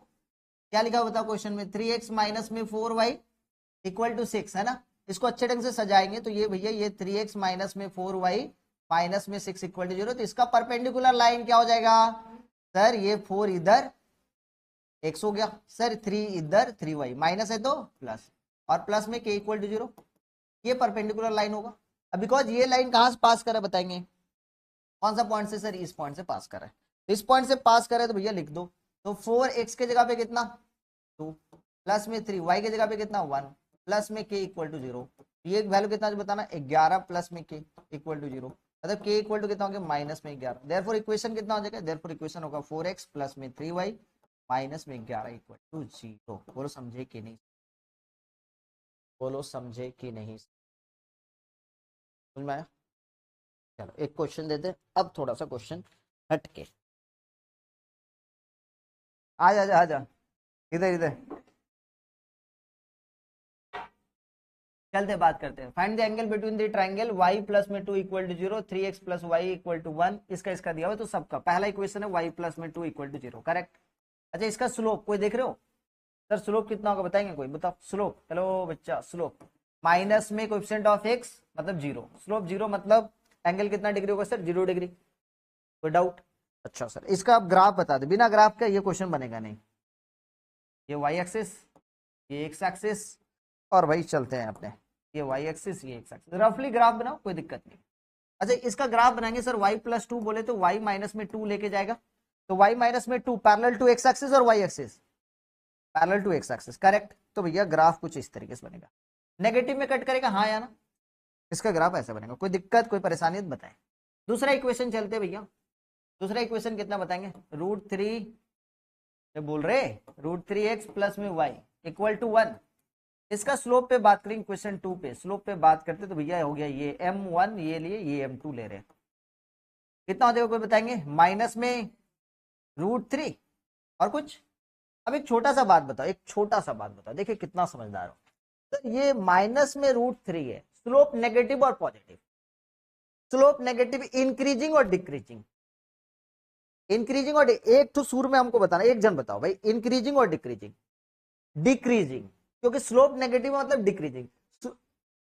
क्या लिखा बताओ क्वेश्चन में, 3x माइनस में 4y इक्वल टू 6 है ना। इसको अच्छे ढंग से सजाएंगे तो ये भैया ये 3x माइनस में 4y माइनस में 6 इक्वल टू 0, तो इसका परपेंडिकुलर लाइन क्या हो जाएगा सर? ये 4 इधर x हो गया सर, 3 इधर 3y, माइनस है तो प्लस, और प्लस में k इक्वल टू 0, ये परपेंडिकुलर लाइन होगा। अब बिकॉज ये लाइन कहां से पास कर रहा है बताएंगे, कौन सा पॉइंट से सर? इस पॉइंट से पास कर रहा है, तो इस पॉइंट से पास कर रहा है तो भैया लिख दो, तो 4x के जगह पे कितना 2 प्लस में 3y के जगह पे कितना 1 प्लस में k इक्वल टू 0, ये वैल्यू कितना बताना 11 प्लस में k इक्वल टू 0, मतलब k इक्वल टू कितना हो गया माइनस में 11, देयरफॉर इक्वेशन कितना हो जाएगा? देयरफॉर इक्वेशन होगा 4x प्लस में 3y माइनस में 11 इक्वल टू 0। बोलो समझे कि नहीं? बोलो समझे कि नहीं? समझ में आया? चलो एक क्वेश्चन देते, अब थोड़ा सा क्वेश्चन हटके, आ जा आ जा इधर इधर, चलते बात करते हैं। Find the angle between the triangle y plus में 2 equal to 0, 3x plus y equal to 1, इसका दिया हुआ तो सबका पहला इक्वेशन है y प्लस में 2 इक्वल टू 0, करेक्ट। अच्छा इसका स्लोप कोई देख रहे हो सर? स्लोप कितना होगा बताएंगे कोई? बताओ स्लोप, चलो बच्चा स्लोप, माइनस में कोएफिशिएंट ऑफ x मतलब 0, स्लोप 0 मतलब एंगल कितना डिग्री होगा सर? 0 डिग्री, कोई डाउट? अच्छा सर इसका आप ग्राफ बता दे, बिना ग्राफ का ये क्वेश्चन बनेगा नहीं। ये y एक्सिस, ये x एक्सिस, और वही चलते हैं अपने, ये y एक्सिस ये x एक्सिस, रफली ग्राफ बनाओ कोई दिक्कत नहीं। अच्छा इसका ग्राफ बनाएंगे सर, y प्लस 2 बोले तो y माइनस में 2 लेके जाएगा, तो y माइनस में 2 पैरेलल टू x एक्सिस और y axis parallel to x axis, correct. तो भैया ग्राफ कुछ इस तरीके से बनेगा, नेगेटिव में कट करेगा हाँ या ना? इसका ग्राफ ऐसा बनेगा, कोई दिक्कत कोई परेशानी बताए। दूसरा इक्वेशन चलते भैया, दूसरा इक्वेशन कितना बताएंगे? √3 बोल रहे √3x प्लस में y इक्वल टू 1, इसका स्लोप पे बात करेंगे क्वेश्चन 2 पे, स्लोप पे बात करते तो भैया हो गया ये m1 ये लिए, ये m2 ले रहे हैं, कितना हो जाएगा कोई बताएंगे? माइनस में √3 और कुछ। अब एक छोटा सा बात बताओ, एक छोटा सा बात बताओ, देखिए कितना समझदार हो। तो ये माइनस में √3 है, स्लोप नेगेटिव और पॉजिटिव, स्लोप नेगेटिव इंक्रीजिंग और डिक्रीजिंग, इंक्रीजिंग और एक तो शुरू में हमको बताना, एक जन बताओ भाई इंक्रीजिंग और डिक्रीजिंग, डिक्रीजिंग क्योंकि स्लोप नेगेटिव मतलब decreasing,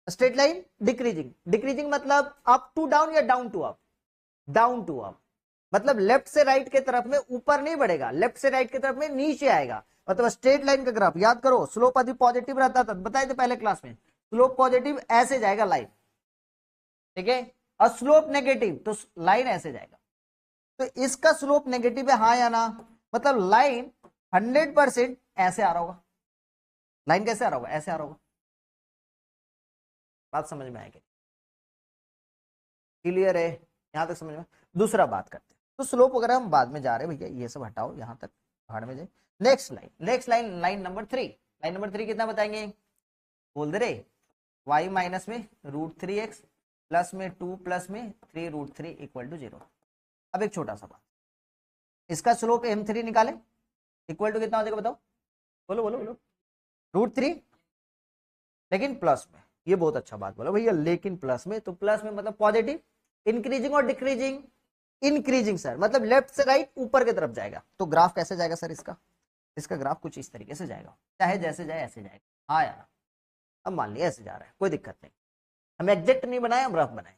straight line decreasing, decreasing मतलब अप टू डाउन या down to up, down to up मतलब लेफ्ट से राइट के तरफ में ऊपर नहीं बढ़ेगा, लेफ्ट से राइट के तरफ में नीचे आएगा, मतलब स्ट्रेट लाइन का ग्राफ याद करो, स्लोप यदि पॉजिटिव रहता था बताए थे पहले क्लास में, स्लोप पॉजिटिव ऐसे जाएगा लाइन, ठीक है, और स्लोप नेगेटिव तो लाइन ऐसे जाएगा, तो इसका स्लोप नेगेटिव है हाँ या ना? मतलब लाइन 100% ऐसे आ रहा होगा, लाइन कैसे आ रहा होगा? ऐसे आ रहा होगा, बात समझ में आएगी? क्लियर है यहां तक समझ में? दूसरा बात करते हैं, तो स्लोप वगैरह हम बाद में जा रहे हैं भैया, ये सब हटाओ यहां तक भाड़ में जाए। Next line, next line, line number 3, line number 3 कितना बताएंगे? बोल दे रे y माइनस में √3x प्लस में 2 प्लस में 3√3 इक्वल टू 0। अब एक छोटा सा बात, इसका स्लोप m3 निकाले, इक्वल टू कितना हो जाएगा बताओ? बोलो बोलो बोलो। √3 लेकिन प्लस में, ये बहुत अच्छा बात बोला भैया, लेकिन प्लस में, तो प्लस में मतलब पॉजिटिव, इंक्रीजिंग और डिक्रीजिंग, इंक्रीजिंग सर मतलब लेफ्ट से राइट ऊपर की तरफ जाएगा, तो ग्राफ कैसे जाएगा सर इसका? इसका ग्राफ कुछ इस तरीके से जाएगा, चाहे जैसे जाए ऐसे जाएगा, हाँ यार अब मान लिया ऐसे जा रहा है कोई दिक्कत नहीं, हम एग्जैक्ट नहीं बनाए, हम रफ बनाए।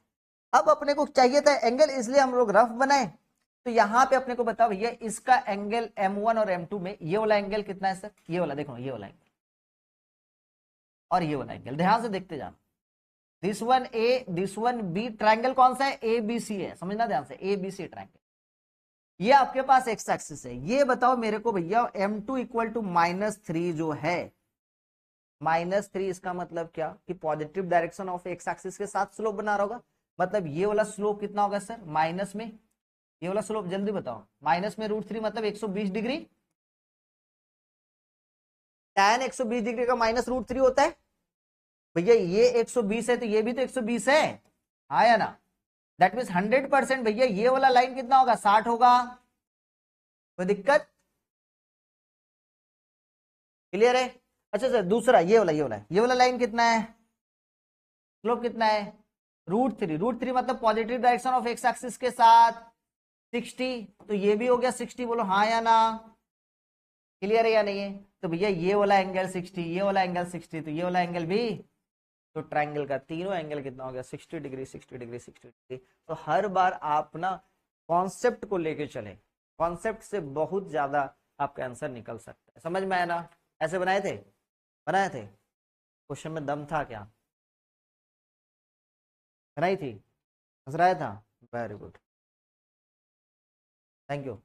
अब अपने को चाहिए था एंगल, इसलिए हम लोग रफ बनाए, तो यहाँ पे अपने को बताओ भैया इसका एंगल m1 और m2 में ये वाला एंगल कितना है सर? ये वाला देखो, ये वाला एंगल और ये वाला एंगल, ध्यान से देखते जाना, this one a this one b, triangle कौन सा है? ए बी सी है, समझना ध्यान से, ए बी सी ट्रायंगल, ये आपके पास एक्स एक्सिस है। ये बताओ मेरे को भैया m2 इक्वल टू -3 जो है, -3 इसका मतलब क्या कि positive direction of x axis के साथ स्लोप बना रहा होगा, मतलब ये वाला स्लोप कितना होगा सर? माइनस में, ये वाला स्लोप जल्दी बताओ, माइनस में √3 मतलब 120 डिग्री, tan 120 डिग्री का माइनस √3 होता है भैया, ये 120 है तो ये भी तो 120 है, हाँ या ना? दैट मीन्स 100% भैया ये वाला लाइन कितना होगा? 60 होगा, कोई दिक्कत? क्लियर है? अच्छा सर दूसरा ये वाला लाइन कितना है, स्लोप कितना है, √3 मतलब positive direction of x axis के साथ 60, तो ये भी हो गया 60, बोलो हाँ या ना, क्लियर है या नहीं है। तो भैया ये वाला एंगल 60, ये वाला एंगल 60, तो ये वाला एंगल भी, तो ट्रायंगल का तीनों एंगल कितना हो गया 60 डिग्री 60 डिग्री 60 डिग्री। तो हर बार आप ना कॉन्सेप्ट को लेके चले, कॉन्सेप्ट से बहुत ज्यादा आपका आंसर निकल सकता है। समझ में आया ना, ऐसे बनाए थे क्वेश्चन में दम था क्या, बनाई थी, आंसर आया था, वेरी गुड, थैंक यू।